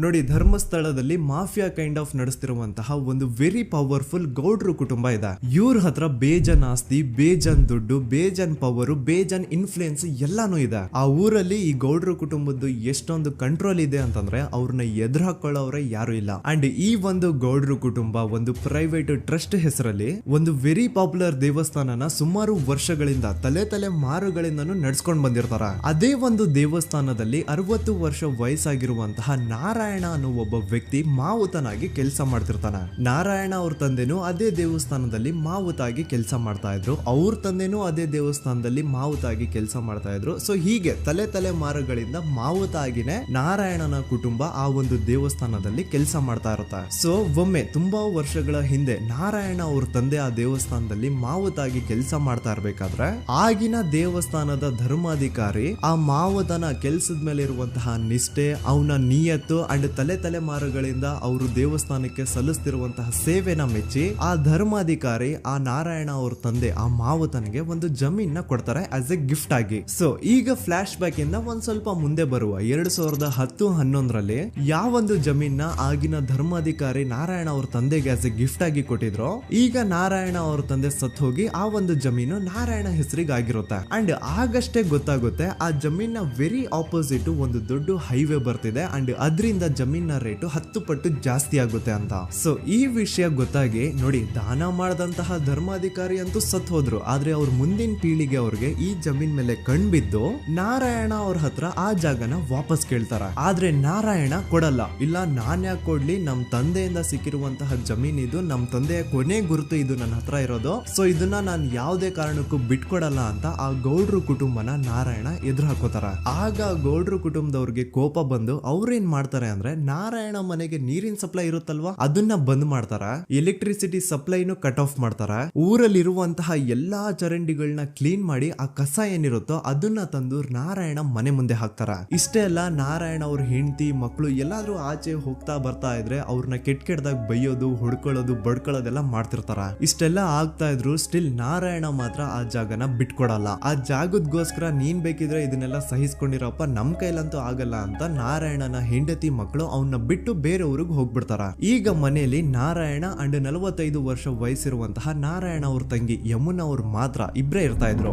ನೋಡಿ, ಧರ್ಮಸ್ಥಳದಲ್ಲಿ ಮಾಫಿಯಾ ಕೈಂಡ್ ಆಫ್ ನಡೆಸ್ತಿರುವಂತಹ ಒಂದು ವೆರಿ ಪವರ್ಫುಲ್ ಗೌಡ್ರು ಕುಟುಂಬ ಇದೆ. ಇವ್ರ ಹತ್ರ ಬೇಜನ್ ಆಸ್ತಿ, ಬೇಜನ್ ದುಡ್ಡು, ಬೇಜನ್ ಪವರ್, ಬೇಜನ್ ಇನ್ಫ್ಲೂಯೆನ್ಸ್ ಎಲ್ಲಾನು ಇದೆ. ಆ ಊರಲ್ಲಿ ಈ ಗೌಡ್ರು ಕುಟುಂಬದ್ದು ಎಷ್ಟೊಂದು ಕಂಟ್ರೋಲ್ ಇದೆ ಅಂತಂದ್ರೆ ಅವ್ರನ್ನ ಎದುರು ಹಾಕೊಳ್ಳೋರೆ ಯಾರು ಇಲ್ಲ. ಅಂಡ್ ಈ ಒಂದು ಗೌಡ್ರು ಕುಟುಂಬ ಒಂದು ಪ್ರೈವೇಟ್ ಟ್ರಸ್ಟ್ ಹೆಸರಲ್ಲಿ ಒಂದು ವೆರಿ ಪಾಪ್ಯುಲರ್ ದೇವಸ್ಥಾನನ ಸುಮಾರು ವರ್ಷಗಳಿಂದ ತಲೆ ಮಾರುಗಳಿಂದನೂ ನಡ್ಸ್ಕೊಂಡ್ ಬಂದಿರ್ತಾರ. ಅದೇ ಒಂದು ದೇವಸ್ಥಾನದಲ್ಲಿ 60 ವರ್ಷ ವಯಸ್ಸಾಗಿರುವಂತಹ ನಾರಾಯಣ ಅನ್ನೋ ಒಬ್ಬ ವ್ಯಕ್ತಿ ಮಾವುತನಾಗಿ ಕೆಲಸ ಮಾಡ್ತಿರ್ತಾನೆ. ನಾರಾಯಣ ಅವ್ರ ತಂದೆನೂ ಅದೇ ದೇವಸ್ಥಾನದಲ್ಲಿ ಮಾವುತಾಗಿ ಕೆಲಸ ಮಾಡ್ತಾ ಇದ್ರು, ಅವ್ರ ತಂದೆನೂ ಅದೇ ದೇವಸ್ಥಾನದಲ್ಲಿ ಮಾವುತಾಗಿ ಕೆಲಸ ಮಾಡ್ತಾ ಇದ್ರು. ಸೊ ಹೀಗೆ ತಲೆ ಮಾರುಗಳಿಂದ ಮಾವುತ ಆಗಿನೇ ನಾರಾಯಣನ ಕುಟುಂಬ ಆ ಒಂದು ದೇವಸ್ಥಾನದಲ್ಲಿ ಕೆಲಸ ಮಾಡ್ತಾ ಇರುತ್ತೆ. ಸೊ ಒಮ್ಮೆ ತುಂಬಾ ವರ್ಷಗಳ ಹಿಂದೆ ನಾರಾಯಣ ಅವ್ರ ತಂದೆ ಆ ದೇವಸ್ಥಾನದಲ್ಲಿ ಮಾವುತಾಗಿ ಕೆಲಸ ಮಾಡ್ತಾ ಇರ್ಬೇಕಾದ್ರೆ ಆಗಿನ ದೇವಸ್ಥಾನದ ಧರ್ಮಾಧಿಕಾರಿ ಆ ಮಾವುತನ ಕೆಲ್ಸದ ಮೇಲೆ ಇರುವಂತಹ ನಿಷ್ಠೆ, ಅವನ ನಿಯತ್ತು ಅಂಡ್ ತಲೆಮಾರುಗಳಿಂದ ಅವರು ದೇವಸ್ಥಾನಕ್ಕೆ ಸಲ್ಲಿಸ್ತಿರುವಂತಹ ಸೇವೆನ ಮೆಚ್ಚಿ ಆ ಧರ್ಮಾಧಿಕಾರಿ ಆ ನಾರಾಯಣ ಅವ್ರ ತಂದೆ ಆ ಮಾವುತನಿಗೆ ಒಂದು ಜಮೀನ ಕೊಡ್ತಾರೆ ಆಸ್ ಎ ಗಿಫ್ಟ್ ಆಗಿ. ಸೊ ಈಗ ಫ್ಲಾಶ್ ಬ್ಯಾಕ್ ಇಂದ ಒಂದ್ ಸ್ವಲ್ಪ ಮುಂದೆ ಬರುವ 2010-11ರಲ್ಲಿ ಯಾವೊಂದು ಜಮೀನ ಆಗಿನ ಧರ್ಮಾಧಿಕಾರಿ ನಾರಾಯಣ ಅವ್ರ ತಂದೆಗೆ ಆಸ್ ಎ ಗಿಫ್ಟ್ ಆಗಿ ಕೊಟ್ಟಿದ್ರು, ಈಗ ನಾರಾಯಣ ಅವ್ರ ತಂದೆ ಸತ್ ಹೋಗಿ ಆ ಒಂದು ಜಮೀನು ನಾರಾಯಣ ಹೆಸರಿಗೆ ಆಗಿರುತ್ತೆ. ಅಂಡ್ ಆಗಷ್ಟೇ ಗೊತ್ತಾಗುತ್ತೆ ಆ ಜಮೀನ ವೆರಿ ಆಪೋಸಿಟ್ ಒಂದು ದೊಡ್ಡ ಹೈವೇ ಬರ್ತಿದೆ ಅಂಡ್ ಅದರಿಂದ ಜಮೀನ ರೇಟು 10 ಪಟ್ಟು ಜಾಸ್ತಿ ಆಗುತ್ತೆ ಅಂತ. ಸೊ ಈ ವಿಷಯ ಗೊತ್ತಾಗಿ ನೋಡಿ ದಾನ ಮಾಡದಂತಹ ಧರ್ಮಾಧಿಕಾರಿ ಅಂತೂ ಸತ್ ಹೋದ್ರು, ಆದ್ರೆ ಅವ್ರ ಮುಂದಿನ ಪೀಳಿಗೆ ಅವ್ರಿಗೆ ಈ ಜಮೀನ್ ಮೇಲೆ ಕಣ್ಬಿದ್ದು ನಾರಾಯಣ ಅವ್ರ ಹತ್ರ ಆ ಜಾಗನ ವಾಪಸ್ ಕೇಳ್ತಾರ. ಆದ್ರೆ ನಾರಾಯಣ ಕೊಡಲ್ಲ. ಇಲ್ಲ ನಾನ್ ಯಾಕೆ ಕೊಡ್ಲಿ, ನಮ್ ತಂದೆಯಿಂದ ಸಿಕ್ಕಿರುವಂತಹ ಜಮೀನ್ ಇದು, ನಮ್ ತಂದೆಯ ಕೊನೆ ಗುರುತು ಇದು ನನ್ನ ಹತ್ರ ಇರೋದು, ಸೊ ಇದನ್ನ ನಾನ್ ಯಾವುದೇ ಕಾರಣಕ್ಕೂ ಬಿಟ್ಕೊಡಲ್ಲ ಅಂತ ಆ ಗೌಡ್ರು ಕುಟುಂಬನ ನಾರಾಯಣ ಎದುರು ಹಾಕೋತಾರ. ಆಗ ಗೌಡ್ರು ಕುಟುಂಬದವ್ರಿಗೆ ಕೋಪ ಬಂದು ಅವ್ರೇನ್ ಮಾಡ್ತಾರೆ ಅಂದ್ರೆ ನಾರಾಯಣ ಮನೆಗೆ ನೀರಿನ ಸಪ್ಲೈ ಇರುತ್ತಲ್ವಾ ಅದನ್ನ ಬಂದ್ ಮಾಡ್ತಾರ, ಎಲೆಕ್ಟ್ರಿಸಿಟಿ ಸಪ್ಲೈನು ಕಟ್ ಆಫ್ ಮಾಡ್ತಾರ, ಊರಲ್ಲಿರುವಂತಹ ಎಲ್ಲಾ ಚರಂಡಿಗಳನ್ನ ಕ್ಲೀನ್ ಮಾಡಿ ಆ ಕಸ ಏನಿರುತ್ತೋ ಅದನ್ನ ತಂದು ನಾರಾಯಣ ಮನೆ ಮುಂದೆ ಹಾಕ್ತಾರ. ಇಷ್ಟೇ ಅಲ್ಲ, ನಾರಾಯಣ ಅವ್ರ ಹೆಂಡತಿ ಮಕ್ಕಳು ಎಲ್ಲಾದ್ರೂ ಆಚೆ ಹೋಗ್ತಾ ಬರ್ತಾ ಇದ್ರೆ ಅವ್ರನ್ನ ಕೆಟ್ಟದಾಗ ಬೈಯೋದು, ಹೊಡ್ಕೊಳ್ಳೋದು, ಬಡ್ಕೊಳ್ಳೋದೆಲ್ಲ ಮಾಡ್ತಿರ್ತಾರ. ಇಷ್ಟೆಲ್ಲ ಆಗ್ತಾ ಇದ್ರು ಸ್ಟಿಲ್ ನಾರಾಯಣ ಮಾತ್ರ ಆ ಜಾಗನ ಬಿಟ್ಕೊಡಲ್ಲ. ಆ ಜಾಗದಗೋಸ್ಕರ ನೀನ್ ಬೇಕಿದ್ರೆ ಇದನ್ನೆಲ್ಲ ಸಹಿಸ್ಕೊಂಡಿರಪ್ಪ, ನಮ್ ಕೈಲಂತೂ ಆಗಲ್ಲ ಅಂತ ನಾರಾಯಣನ ಹೆಂಡತಿ ಮಕ್ಕಳು ಅವನ್ನ ಬಿಟ್ಟು ಬೇರೆ ಊರಿಗೆ ಹೋಗ್ಬಿಡ್ತಾರ. ಈಗ ಮನೆಯಲ್ಲಿ ನಾರಾಯಣ ಅಂಡ್ 45 ವರ್ಷ ವಯಸ್ಸಿರುವಂತಹ ನಾರಾಯಣ ಅವ್ರ ತಂಗಿ ಯಮುನಾ ಅವ್ರು ಮಾತ್ರ ಇಬ್ರೇ ಇರ್ತಾ ಇದ್ರು.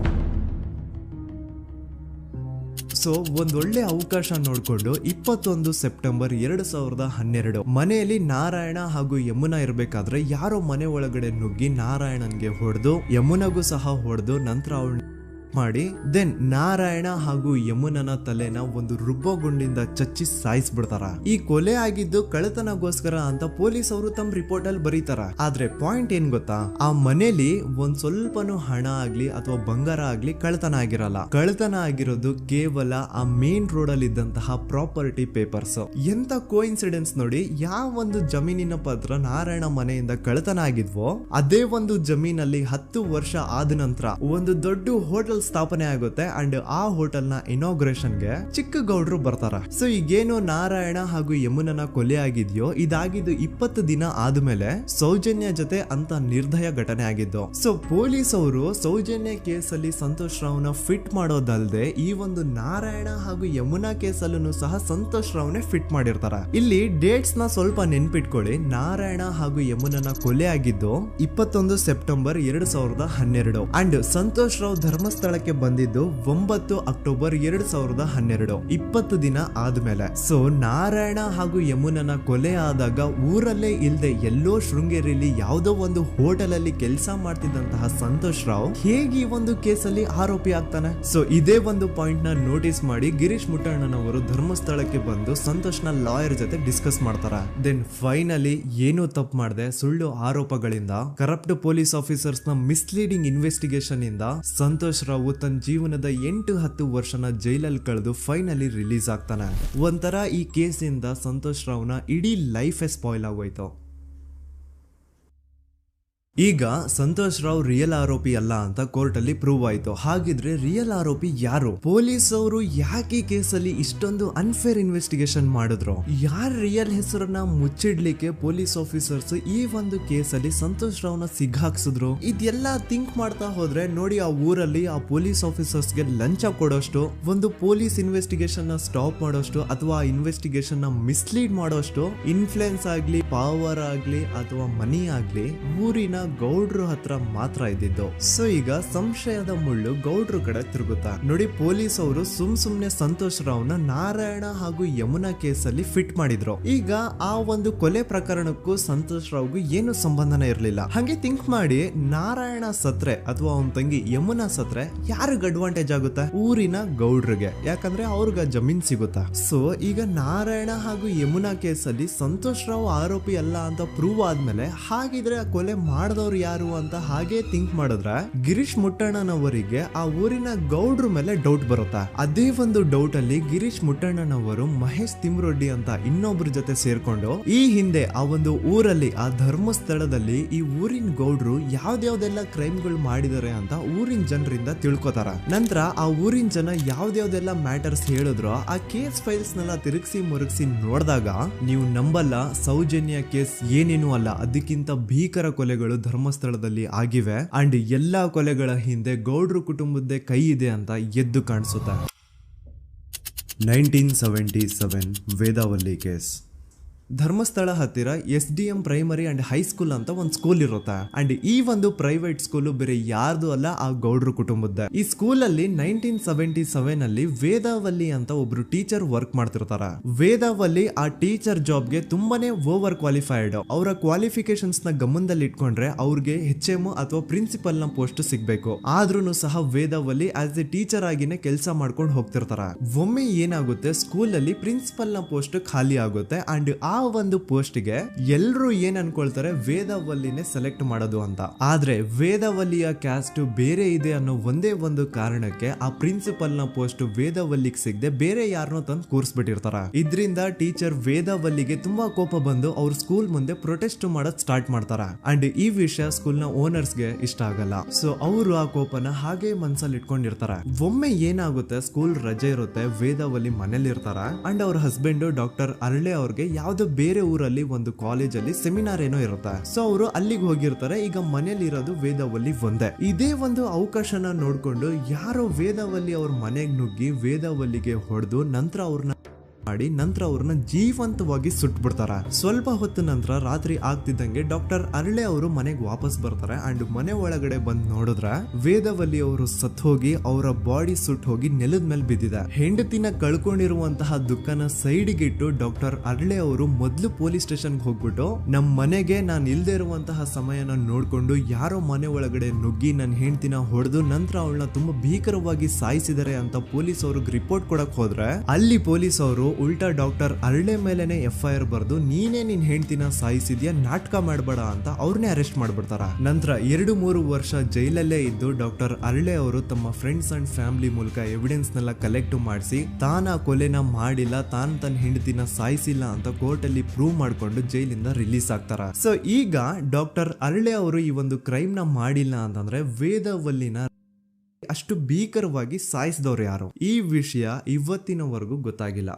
ಸೊ ಒಂದೊಳ್ಳೆ ಅವಕಾಶ ನೋಡ್ಕೊಂಡು 21 ಸೆಪ್ಟೆಂಬರ್ 2012 ಮನೆಯಲ್ಲಿ ನಾರಾಯಣ ಹಾಗೂ ಯಮುನಾ ಇರ್ಬೇಕಾದ್ರೆ ಯಾರೋ ಮನೆ ಒಳಗಡೆ ನುಗ್ಗಿ ನಾರಾಯಣನ್ಗೆ ಹೊಡೆದು ಯಮುನಾಗೂ ಸಹ ಹೊಡೆದು ನಂತರ ಅವಳು ಮಾಡಿ ದೆನ್ ನಾರಾಯಣ ಹಾಗೂ ಯಮುನನ ತಲೆನ ಒಂದು ರುಬ್ಬಗುಂಡಿಂದ ಚಚ್ಚಿ ಸಾಯಿಸ್ಬಿಡ್ತಾರ. ಈ ಕೊಲೆ ಆಗಿದ್ದು ಕಳ್ಳತನಗೋಸ್ಕರ ಅಂತ ಪೊಲೀಸ್ ಅವರು ತಮ್ಮ ರಿಪೋರ್ಟ್ ಅಲ್ಲಿ ಬರೀತಾರ. ಆದ್ರೆ ಪಾಯಿಂಟ್ ಏನ್ ಗೊತ್ತಾ, ಆ ಮನೇಲಿ ಒಂದ್ ಸ್ವಲ್ಪನೂ ಹಣ ಆಗ್ಲಿ ಅಥವಾ ಬಂಗಾರ ಆಗ್ಲಿ ಕಳ್ಳತನ ಆಗಿರಲ್ಲ. ಕಳ್ಳತನ ಆಗಿರೋದು ಕೇವಲ ಆ ಮೇನ್ ರೋಡ್ ಅಲ್ಲಿ ಇದ್ದಂತಹ ಪ್ರಾಪರ್ಟಿ ಪೇಪರ್ಸ್. ಎಂತ ಕೋಇನ್ಸಿಡೆನ್ಸ್ ನೋಡಿ, ಯಾವ ಒಂದು ಜಮೀನಿನ ಪತ್ರ ನಾರಾಯಣ ಮನೆಯಿಂದ ಕಳ್ಳತನ ಆಗಿದ್ವೋ ಅದೇ ಒಂದು ಜಮೀನಲ್ಲಿ 10 ವರ್ಷ ಆದ ನಂತರ ಒಂದು ದೊಡ್ಡ ಹೋಟೆಲ್ ಸ್ಥಾಪನೆ ಆಗುತ್ತೆ ಅಂಡ್ ಆ ಹೋಟೆಲ್ ನ ಇನಾಗ್ರೇಷನ್ ಗೆ ಚಿಕ್ಕ ಗೌಡ್ರು ಬರ್ತಾರ. ಸೊ ಈಗೇನು ನಾರಾಯಣ ಹಾಗೂ ಯಮುನನ ಕೊಲೆ ಆಗಿದ್ಯೋ ಇದಾಗಿದ್ದು 20 ದಿನ ಆದ್ಮೇಲೆ ಸೌಜನ್ಯ ಜೊತೆ ಅಂತ ನಿರ್ದಯ ಘಟನೆ ಆಗಿದ್ದು. ಸೊ ಪೊಲೀಸ್ ಅವರು ಸೌಜನ್ಯ ಕೇಸಲ್ಲಿ ಸಂತೋಷ್ ರಾವ್ನ ಫಿಟ್ ಮಾಡೋದಲ್ದೆ ಈ ಒಂದು ನಾರಾಯಣ ಹಾಗೂ ಯಮುನಾ ಕೇಸಲ್ಲೂ ಸಹ ಸಂತೋಷ್ ರಾವ್ನೆ ಫಿಟ್ ಮಾಡಿರ್ತಾರ. ಇಲ್ಲಿ ಡೇಟ್ಸ್ ನ ಸ್ವಲ್ಪ ನೆನ್ಪಿಟ್ಕೊಳ್ಳಿ. ನಾರಾಯಣ ಹಾಗೂ ಯಮುನನ ಕೊಲೆ ಆಗಿದ್ದು 21 ಸೆಪ್ಟೆಂಬರ್ 2012 ಅಂಡ್ ಸಂತೋಷ್ ರಾವ್ ಧರ್ಮಸ್ಥಳ ಬಂದಿದ್ದು 9 ಅಕ್ಟೋಬರ್ 2012, 20 ದಿನ ಆದ್ಮೇಲೆ. ಸೊ ನಾರಾಯಣ ಹಾಗೂ ಯಮುನನ ಕೊಲೆ ಆದಾಗ ಊರಲ್ಲೇ ಇಲ್ದೆ ಎಲ್ಲೋ ಶೃಂಗೇರಿಯಲ್ಲಿ ಯಾವುದೋ ಒಂದು ಹೋಟೆಲ್ ಅಲ್ಲಿ ಕೆಲಸ ಮಾಡ್ತಿದ್ದಂತಹ ಸಂತೋಷ್ ರಾವ್ ಹೇಗೆ ಈ ಒಂದು ಕೇಸಲ್ಲಿ ಆರೋಪಿ ಆಗ್ತಾನೆ? ಸೊ ಇದೇ ಒಂದು ಪಾಯಿಂಟ್ ನ ನೋಟಿಸ್ ಮಾಡಿ ಗಿರೀಶ್ ಮುಟ್ಟಣ್ಣನವರು ಧರ್ಮಸ್ಥಳಕ್ಕೆ ಬಂದು ಸಂತೋಷ್ ನ ಲಾಯರ್ ಜೊತೆ ಡಿಸ್ಕಸ್ ಮಾಡ್ತಾರ. ದೆನ್ ಫೈನಲಿ ಏನೋ ತಪ್ಪು ಮಾಡದೆ ಸುಳ್ಳು ಆರೋಪಗಳಿಂದ ಕರಪ್ಟ್ ಪೊಲೀಸ್ ಆಫೀಸರ್ಸ್ ನ ಮಿಸ್ಲೀಡಿಂಗ್ ಇನ್ವೆಸ್ಟಿಗೇಷನ್ ಇಂದ ಸಂತೋಷ್ ರಾವ್ ತನ್ನ ಜೀವನದ 8-10 ವರ್ಷನ ಜೈಲಲ್ಲಿ ಕಳೆದು ಫೈನಲಿ ರಿಲೀಸ್ ಆಗ್ತಾನೆ. ಒಂಥರ ಈ ಕೇಸಿಂದ ಸಂತೋಷ್ ರಾವ್ನ ಇಡೀ ಲೈಫೇ ಸ್ಪಾಯ್ಲ್ ಆಗೋಯ್ತು. ಈಗ ಸಂತೋಷ್ ರಾವ್ ರಿಯಲ್ ಆರೋಪಿ ಅಲ್ಲ ಅಂತ ಕೋರ್ಟ್ ಅಲ್ಲಿ ಪ್ರೂವ್ ಆಯ್ತು. ಹಾಗಿದ್ರೆ ರಿಯಲ್ ಆರೋಪಿ ಯಾರು? ಪೊಲೀಸ್ ಅವರು ಯಾಕೆ ಕೇಸಲ್ಲಿ ಇಷ್ಟೊಂದು ಅನ್ಫೇರ್ ಇನ್ವೆಸ್ಟಿಗೇಷನ್ ಮಾಡಿದ್ರು? ಯಾರ ರಿಯಲ್ ಹೆಸರನ್ನ ಮುಚ್ಚಿಡ್ಲಿಕ್ಕೆ ಪೊಲೀಸ್ ಆಫೀಸರ್ಸ್ ಈ ಒಂದು ಕೇಸಲ್ಲಿ ಸಂತೋಷ್ ರಾವ್ನ ಸಿಗ್ಹಾಕ್ಸಿದ್ರು? ಇದೆಲ್ಲ ಥಿಂಕ್ ಮಾಡ್ತಾ ಹೋದ್ರೆ ನೋಡಿ ಆ ಊರಲ್ಲಿ ಆ ಪೊಲೀಸ್ ಆಫೀಸರ್ಸ್ಗೆ ಲಂಚ ಕೊಡೋಷ್ಟು, ಒಂದು ಪೊಲೀಸ್ ಇನ್ವೆಸ್ಟಿಗೇಷನ್ ನ ಸ್ಟಾಪ್ ಮಾಡೋಷ್ಟು ಅಥವಾ ಇನ್ವೆಸ್ಟಿಗೇಷನ್ ನ ಮಿಸ್ಲೀಡ್ ಮಾಡೋಷ್ಟು ಇನ್ಫ್ಲುಯೆನ್ಸ್ ಆಗ್ಲಿ, ಪವರ್ ಆಗ್ಲಿ ಅಥವಾ ಮನಿ ಆಗ್ಲಿ ಊರಿನ ಗೌಡ್ರು ಹತ್ರ ಮಾತ್ರ ಇದ್ದಿದ್ದು. ಸೊ ಈಗ ಸಂಶಯದ ಮುಳ್ಳು ಗೌಡ್ರು ಕಡೆ ತಿರುಗುತ್ತಾ. ನೋಡಿ ಪೊಲೀಸ್ ಅವರು ಸುಮ್ನೆ ಸಂತೋಷ್ ರಾವ್ನ ನಾರಾಯಣ ಹಾಗೂ ಯಮುನಾ ಕೇಸಲ್ಲಿ ಫಿಟ್ ಮಾಡಿದ್ರು. ಈಗ ಆ ಒಂದು ಕೊಲೆ ಪ್ರಕರಣಕ್ಕೂ ಸಂತೋಷ್ ರಾವ್ಗೂ ಏನು ಸಂಬಂಧನ ಇರ್ಲಿಲ್ಲ. ಹಂಗೆ ಥಿಂಕ್ ಮಾಡಿ ನಾರಾಯಣ ಸತ್ರೆ ಅಥವಾ ಅವನ ತಂಗಿ ಯಮುನಾ ಸತ್ರೆ ಯಾರಿಗ ಅಡ್ವಾಂಟೇಜ್ ಆಗುತ್ತೆ? ಊರಿನ ಗೌಡ್ರಿಗೆ, ಯಾಕಂದ್ರೆ ಅವ್ರಿಗೆ ಜಮೀನ್ ಸಿಗುತ್ತಾ. ಸೊ ಈಗ ನಾರಾಯಣ ಹಾಗೂ ಯಮುನಾ ಕೇಸಲ್ಲಿ ಸಂತೋಷ್ ರಾವ್ ಆರೋಪಿ ಅಲ್ಲ ಅಂತ ಪ್ರೂವ್ ಆದ್ಮೇಲೆ ಹಾಗಿದ್ರೆ ಆ ಕೊಲೆ ಮಾಡ್ದವ್ರು ಯಾರು ಅಂತ ಹಾಗೆ ಥಿಂಕ್ ಮಾಡಿದ್ರೆ ಗಿರೀಶ್ ಮುಟ್ಟಣ್ಣನವರಿಗೆ ಆ ಊರಿನ ಗೌಡ್ರ ಮೇಲೆ ಡೌಟ್ ಬರುತ್ತೆ. ಅದೇ ಒಂದು ಡೌಟ್ ಅಲ್ಲಿ ಗಿರೀಶ್ ಮುಟ್ಟಣ್ಣನವರು ಮಹೇಶ್ ತಿಮ್ರೊಡ್ಡಿ ಅಂತ ಇನ್ನೊಬ್ರ ಜೊತೆ ಸೇರ್ಕೊಂಡು ಈ ಹಿಂದೆ ಆ ಒಂದು ಊರಲ್ಲಿ ಆ ಧರ್ಮಸ್ಥಳದಲ್ಲಿ ಈ ಊರಿನ ಗೌಡ್ರು ಯಾವ್ದಾವ್ದೆಲ್ಲ ಕ್ರೈಮ್ಗಳು ಮಾಡಿದಾರೆ ಅಂತ ಊರಿನ ಜನರಿಂದ ತಿಳ್ಕೊತಾರ. ನಂತರ ಆ ಊರಿನ ಜನ ಯಾವ್ದಾವ್ದೆಲ್ಲ ಮ್ಯಾಟರ್ಸ್ ಹೇಳಿದ್ರು ಆ ಕೇಸ್ ಫೈಲ್ಸ್ ನೆಲ್ಲ ತಿರುಗಿಸಿ ಮುರುಗಿಸಿ ನೋಡಿದಾಗ ನೀವು ನಂಬಲ್ಲ, ಸೌಜನ್ಯ ಕೇಸ್ ಏನೇನು ಅಲ್ಲ, ಅದಕ್ಕಿಂತ ಭೀಕರ ಕೊಲೆಗಳು ಧರ್ಮಸ್ಥಳದಲ್ಲಿ ಆಗಿವೆ ಅಂಡ್ ಎಲ್ಲಾ ಕೊಲೆಗಳ ಹಿಂದೆ ಗೌಡ್ರು ಕುಟುಂಬದ ಕೈ ಇದೆ ಅಂತ ಎದ್ದು ಕಾಣಿಸುತ್ತೆ. 1977 ವೇದಾವಲ್ಲಿ ಕೇಸ್. ಧರ್ಮಸ್ಥಳ ಹತ್ತಿರ SDM ಪ್ರೈಮರಿ ಅಂಡ್ ಹೈಸ್ಕೂಲ್ ಅಂತ ಒಂದು ಸ್ಕೂಲ್ ಇರುತ್ತೆ ಅಂಡ್ ಈ ಒಂದು ಪ್ರೈವೇಟ್ ಸ್ಕೂಲ್ ಬೇರೆ ಯಾರ್ದು ಅಲ್ಲ, ಆ ಗೌಡ್ರ ಕುಟುಂಬದ. ಈ ಸ್ಕೂಲ್ ಅಲ್ಲಿ 1977 ಅಲ್ಲಿ ವೇದಾವಲ್ಲಿ ಅಂತ ಒಬ್ರು ಟೀಚರ್ ವರ್ಕ್ ಮಾಡ್ತಿರ್ತಾರ. ವೇದಾವಲ್ಲಿ ಆ ಟೀಚರ್ ಜಾಬ್ಗೆ ತುಂಬಾನೇ ಓವರ್ ಕ್ವಾಲಿಫೈಡ್. ಅವರ ಕ್ವಾಲಿಫಿಕೇಶನ್ಸ್ ನ ಗಮನದಲ್ಲಿ ಇಟ್ಕೊಂಡ್ರೆ ಅವ್ರಿಗೆ HM ಅಥವಾ ಪ್ರಿನ್ಸಿಪಲ್ ನ ಪೋಸ್ಟ್ ಸಿಗ್ಬೇಕು. ಆದ್ರೂ ಸಹ ವೇದಾವಲ್ಲಿ ಆಸ್ ಎ ಟೀಚರ್ ಆಗಿನೇ ಕೆಲಸ ಮಾಡ್ಕೊಂಡು ಹೋಗ್ತಿರ್ತಾರ. ಒಮ್ಮೆ ಏನಾಗುತ್ತೆ, ಸ್ಕೂಲ್ ಅಲ್ಲಿ ಪ್ರಿನ್ಸಿಪಲ್ ನ ಪೋಸ್ಟ್ ಖಾಲಿ ಆಗುತ್ತೆ ಅಂಡ್ ಆ ಒಂದು ಪೋಸ್ಟ್ ಗೆ ಎಲ್ರು ಏನ್ ಅನ್ಕೊಳ್ತಾರೆ, ವೇದಾವಲ್ಲಿನೇ ಸೆಲೆಕ್ಟ್ ಮಾಡೋದು ಅಂತ. ಆದ್ರೆ ವೇದಾವಲ್ಲಿಯ ಕ್ಯಾಸ್ಟ್ ಬೇರೆ ಇದೆ ಅನ್ನೋ ಒಂದೇ ಒಂದು ಕಾರಣಕ್ಕೆ ಆ ಪ್ರಿನ್ಸಿಪಲ್ ನ ಪೋಸ್ಟ್ ವೇದಾವಲ್ಲಿಗೆ ಸಿಗದೆ ಬೇರೆ ಯಾರನ್ನೋ ತಂದು ಕೂರಿಸ್ಬಿಟ್ಟಿರ್ತಾರ. ಇದರಿಂದ ಟೀಚರ್ ವೇದಾವಲ್ಲಿಗೆ ತುಂಬಾ ಕೋಪ ಬಂದು ಅವ್ರ ಸ್ಕೂಲ್ ಮುಂದೆ ಪ್ರೊಟೆಸ್ಟ್ ಮಾಡೋದ್ ಸ್ಟಾರ್ಟ್ ಮಾಡ್ತಾರ ಅಂಡ್ ಈ ವಿಷಯ ಸ್ಕೂಲ್ ನ ಓನರ್ಸ್ ಗೆ ಇಷ್ಟ ಆಗಲ್ಲ. ಸೊ ಅವರು ಆ ಕೋಪನ ಹಾಗೆ ಮನ್ಸಲ್ಲಿ ಇಟ್ಕೊಂಡಿರ್ತಾರ. ಒಮ್ಮೆ ಏನಾಗುತ್ತೆ, ಸ್ಕೂಲ್ ರಜೆ ಇರುತ್ತೆ, ವೇದಾವಲ್ಲಿ ಮನೇಲಿ ಇರ್ತಾರ ಅಂಡ್ ಅವ್ರ ಹಸ್ಬೆಂಡ್ ಡಾಕ್ಟರ್ ಅರಳೆ ಅವ್ರಿಗೆ ಯಾವ್ದೋ ಬೇರೆ ಊರಲ್ಲಿ ಒಂದು ಕಾಲೇಜ್ ಅಲ್ಲಿ ಸೆಮಿನಾರ್ ಏನೋ ಇರುತ್ತೆ. ಸೊ ಅವರು ಅಲ್ಲಿಗೆ ಹೋಗಿರ್ತಾರೆ. ಈಗ ಮನೇಲಿ ಇರೋದು ವೇದಾವಲ್ಲಿ ಒಂದೇ. ಇದೇ ಒಂದು ಅವಕಾಶನ ನೋಡ್ಕೊಂಡು ಯಾರೋ ವೇದಾವಲ್ಲಿ ಅವ್ರ ಮನೆಗೆ ನುಗ್ಗಿ ವೇದಾವಲ್ಲಿಗೆ ಹೊಡೆದು ನಂತರ ಅವ್ರನ್ನ ಜೀವಂತವಾಗಿ ಸುಟ್ಬಿಡ್ತಾರ. ಸ್ವಲ್ಪ ಹೊತ್ತು ನಂತರ ರಾತ್ರಿ ಆಗ್ತಿದ್ದಂಗೆ ಡಾಕ್ಟರ್ ಅರಳೆ ಅವರು ಮನೆಗೆ ವಾಪಸ್ ಬರ್ತಾರೆ ಅಂಡ್ ಮನೆ ಒಳಗಡೆ ಬಂದ್ ನೋಡಿದ್ರೆ ವೇದಾವಲ್ಲಿ ಅವರು ಸತ್ ಹೋಗಿ ಅವರ ಬಾಡಿ ಸುಟ್ ಹೋಗಿ ನೆಲದ ಮೇಲೆ ಬಿದ್ದಿದೆ. ಹೆಂಡತಿನ ಕಳ್ಕೊಂಡಿರುವಂತಹ ದುಃಖನ ಸೈಡ್ಗೆ ಇಟ್ಟು ಡಾಕ್ಟರ್ ಅರಳೆ ಅವರು ಮೊದ್ಲು ಪೊಲೀಸ್ ಸ್ಟೇಷನ್ ಹೋಗ್ಬಿಟ್ಟು ನಮ್ ಮನೆಗೆ ನಾನು ಇಲ್ದೇ ಇರುವಂತಹ ಸಮಯನ ನೋಡ್ಕೊಂಡು ಯಾರೋ ಮನೆ ಒಳಗಡೆ ನುಗ್ಗಿ ನನ್ನ ಹೆಂಡತಿನ ಹೊಡೆದು ನಂತರ ಅವಳನ್ನ ತುಂಬಾ ಭೀಕರವಾಗಿ ಸಾಯಿಸಿದ್ದಾರೆ ಅಂತ ಪೊಲೀಸ್ ಅವ್ರಿಗೆ ರಿಪೋರ್ಟ್ ಕೊಡಕ್ ಹೋದ್ರೆ ಅಲ್ಲಿ ಪೊಲೀಸ್ ಅವರು ಉಲ್ಟಾ ಡಾಕ್ಟರ್ ಅರಳೆ ಮೇಲೆನೆ FIR ಬರ್ದು ನೀನೇ ನಿನ್ ಹೆಂಡತಿನ ಸಾಯಿಸಿದ್ಯಾ, ನಾಟಕ ಮಾಡಬೇಡ ಅಂತ ಅವ್ರನ್ನೇ ಅರೆಸ್ಟ್ ಮಾಡ್ಬಿಡ್ತಾರ. ನಂತರ 2-3 ವರ್ಷ ಜೈಲಲ್ಲೇ ಇದ್ದು ಡಾಕ್ಟರ್ ಅರಳೆ ಅವರು ತಮ್ಮ ಫ್ರೆಂಡ್ಸ್ ಅಂಡ್ ಫ್ಯಾಮಿಲಿ ಮೂಲಕ ಎವಿಡೆನ್ಸ್ ನೆಲ್ಲ ಕಲೆಕ್ಟ್ ಮಾಡಿಸಿ ತಾನ ಕೊಲೆನ ಮಾಡಿಲ್ಲ, ತಾನ್ ತನ್ನ ಹೆಂಡತಿನ ಸಾಯಿಸಿಲ್ಲ ಅಂತ ಕೋರ್ಟ್ ಅಲ್ಲಿ ಪ್ರೂವ್ ಮಾಡ್ಕೊಂಡು ಜೈಲಿಂದ ರಿಲೀಸ್ ಆಗ್ತಾರ. ಸೊ ಈಗ ಡಾಕ್ಟರ್ ಅರಳೆ ಅವರು ಈ ಒಂದು ಕ್ರೈಮ್ ನ ಮಾಡಿಲ್ಲ ಅಂತಂದ್ರೆ ವೇದಾವಲ್ಲಿನ ಅಷ್ಟು ಭೀಕರವಾಗಿ ಸಾಯಿಸಿದವ್ರು ಯಾರು, ಈ ವಿಷಯ ಇವತ್ತಿನವರೆಗೂ ಗೊತ್ತಾಗಿಲ್ಲ.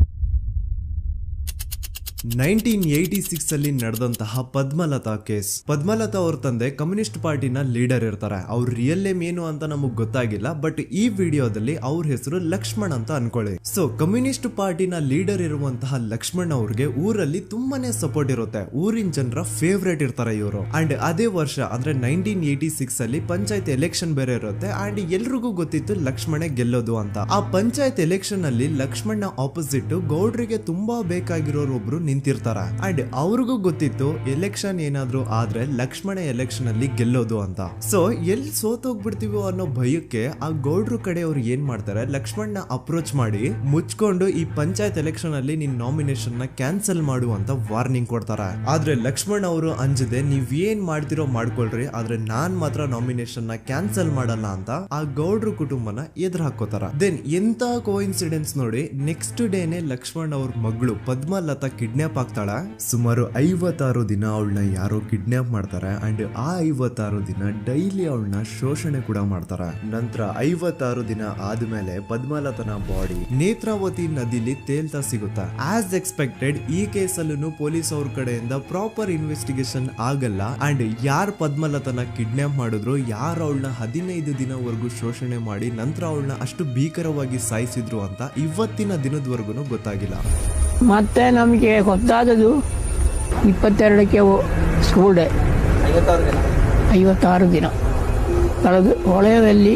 1986 ಅಲ್ಲಿ ನಡೆದಂತಹ ಪದ್ಮಲತಾ ಕೇಸ್. ಪದ್ಮಲತಾ ಅವ್ರ ತಂದೆ ಕಮ್ಯುನಿಸ್ಟ್ ಪಾರ್ಟಿನ ಲೀಡರ್ ಇರ್ತಾರೆ. ಅವ್ರ ರಿಯಲ್ ನೇಮ್ ಏನು ಅಂತ ನಮಗ್ ಗೊತ್ತಾಗಿಲ್ಲ, ಬಟ್ ಈ ವಿಡಿಯೋದಲ್ಲಿ ಅವ್ರ ಹೆಸರು ಲಕ್ಷ್ಮಣ್ ಅಂತ ಅನ್ಕೊಳ್ಳಿ. ಸೊ ಕಮ್ಯುನಿಸ್ಟ್ ಪಾರ್ಟಿನ ಲೀಡರ್ ಇರುವಂತಹ ಲಕ್ಷ್ಮಣ್ ಅವ್ರಿಗೆ ಊರಲ್ಲಿ ತುಂಬಾನೇ ಸಪೋರ್ಟ್ ಇರುತ್ತೆ, ಊರಿನ ಜನರ ಫೇವ್ರೇಟ್ ಇರ್ತಾರೆ ಇವರು. ಅಂಡ್ ಅದೇ ವರ್ಷ ಅಂದ್ರೆ 1986 ಅಲ್ಲಿ ಪಂಚಾಯತ್ ಎಲೆಕ್ಷನ್ ಬೇರೆ ಇರುತ್ತೆ ಅಂಡ್ ಎಲ್ರಿಗೂ ಗೊತ್ತಿತ್ತು ಲಕ್ಷ್ಮಣೆ ಗೆಲ್ಲೋದು ಅಂತ. ಆ ಪಂಚಾಯತ್ ಎಲೆಕ್ಷನ್ ಅಲ್ಲಿ ಲಕ್ಷ್ಮಣ್ನ ಆಪೋಸಿಟ್ ಗೌಡ್ರಿಗೆ ತುಂಬಾ ಬೇಕಾಗಿರೋರು ಒಬ್ರು ನಿಂತಿರ್ತಾರ ಅಂಡ್ ಅವ್ರಿಗೂ ಗೊತ್ತಿತ್ತು ಎಲೆಕ್ಷನ್ ಏನಾದ್ರು ಆದ್ರೆ ಲಕ್ಷ್ಮಣ ಎಲೆಕ್ಷನ್ ಅಲ್ಲಿ ಗೆಲ್ಲೋದು ಅಂತ. ಸೊ ಎಲ್ಲಿ ಸೋತೋಗ್ಬಿಡ್ತೀವೋ ಅನ್ನೋ ಭಯಕ್ಕೆ ಆ ಗೌಡ್ರು ಕಡೆ ಅವ್ರು ಏನ್ ಮಾಡ್ತಾರೆ, ಲಕ್ಷ್ಮಣ್ನ ಅಪ್ರೋಚ್ ಮಾಡಿ ಮುಚ್ಕೊಂಡು ಈ ಪಂಚಾಯತ್ ಎಲೆಕ್ಷನ್ ಅಲ್ಲಿ ನಿನ್ ನಾಮಿನೇಷನ್ ನ ಕ್ಯಾನ್ಸಲ್ ಮಾಡು ಅಂತ ವಾರ್ನಿಂಗ್ ಕೊಡ್ತಾರ. ಆದ್ರೆ ಲಕ್ಷ್ಮಣ್ ಅವರು ಅಂಜದೆ ನೀವ್ ಏನ್ ಮಾಡ್ತಿರೋ ಮಾಡ್ಕೊಳ್ರಿ, ಆದ್ರೆ ನಾನ್ ಮಾತ್ರ ನಾಮಿನೇಷನ್ ನ ಕ್ಯಾನ್ಸಲ್ ಮಾಡಲ್ಲ ಅಂತ ಆ ಗೌಡ್ರು ಕುಟುಂಬನ ಎದುರು ಹಾಕೋತಾರ. ದೆನ್ ಎಂತ ಕೋಇನ್ಸಿಡೆನ್ಸ್ ನೋಡಿ, ನೆಕ್ಸ್ಟ್ ಡೇನೆ ಲಕ್ಷ್ಮಣ್ ಅವ್ರ ಮಗಳು ಪದ್ಮಲತಾ ಕಿಡ್ನಾಪ್ ಆಗ್ತಾಳ. ಸುಮಾರು 56 ದಿನ ಅವಳನ್ನ ಯಾರೋ ಕಿಡ್ನಾಪ್ ಮಾಡ್ತಾರೆ ಅಂಡ್ ಆ 56 ದಿನ ಡೈಲಿ ಅವಳನ್ನ ಶೋಷಣೆ ಕೂಡ ಮಾಡ್ತಾರೆ. ನಂತರ 56 ದಿನ ಆದ್ಮೇಲೆ ಪದ್ಮಲತನ ಬಾಡಿ ನೇತ್ರಾವತಿ ನದಿಲಿ ತೇಲ್ತಾ ಸಿಗುತ್ತಾ. ಆಸ್ ಎಕ್ಸ್ಪೆಕ್ಟೆಡ್ ಈ ಕೇಸಲ್ಲೂ ಪೊಲೀಸ್ ಅವ್ರ ಕಡೆಯಿಂದ ಪ್ರಾಪರ್ ಇನ್ವೆಸ್ಟಿಗೇಷನ್ ಆಗಲ್ಲ ಅಂಡ್ ಯಾರ್ ಪದ್ಮಲತನ ಕಿಡ್ನಾಪ್ ಮಾಡಿದ್ರು, ಯಾರು ಅವಳನ್ನ 15 ದಿನವರೆಗೂ ಶೋಷಣೆ ಮಾಡಿ ನಂತರ ಅವಳನ್ನ ಅಷ್ಟು ಭೀಕರವಾಗಿ ಸಾಯಿಸಿದ್ರು ಅಂತ ಇವತ್ತಿನ ದಿನದವರೆಗೂ ಗೊತ್ತಾಗಿಲ್ಲ. ಮತ್ತೆ ನಮಗೆ ಗೊತ್ತಾದದು 22ಕ್ಕೆ ಸ್ಕೂಲ್ ಡೇ 56 ದಿನ ಕಳೆದು ಹೊಳೆಯಲ್ಲಿ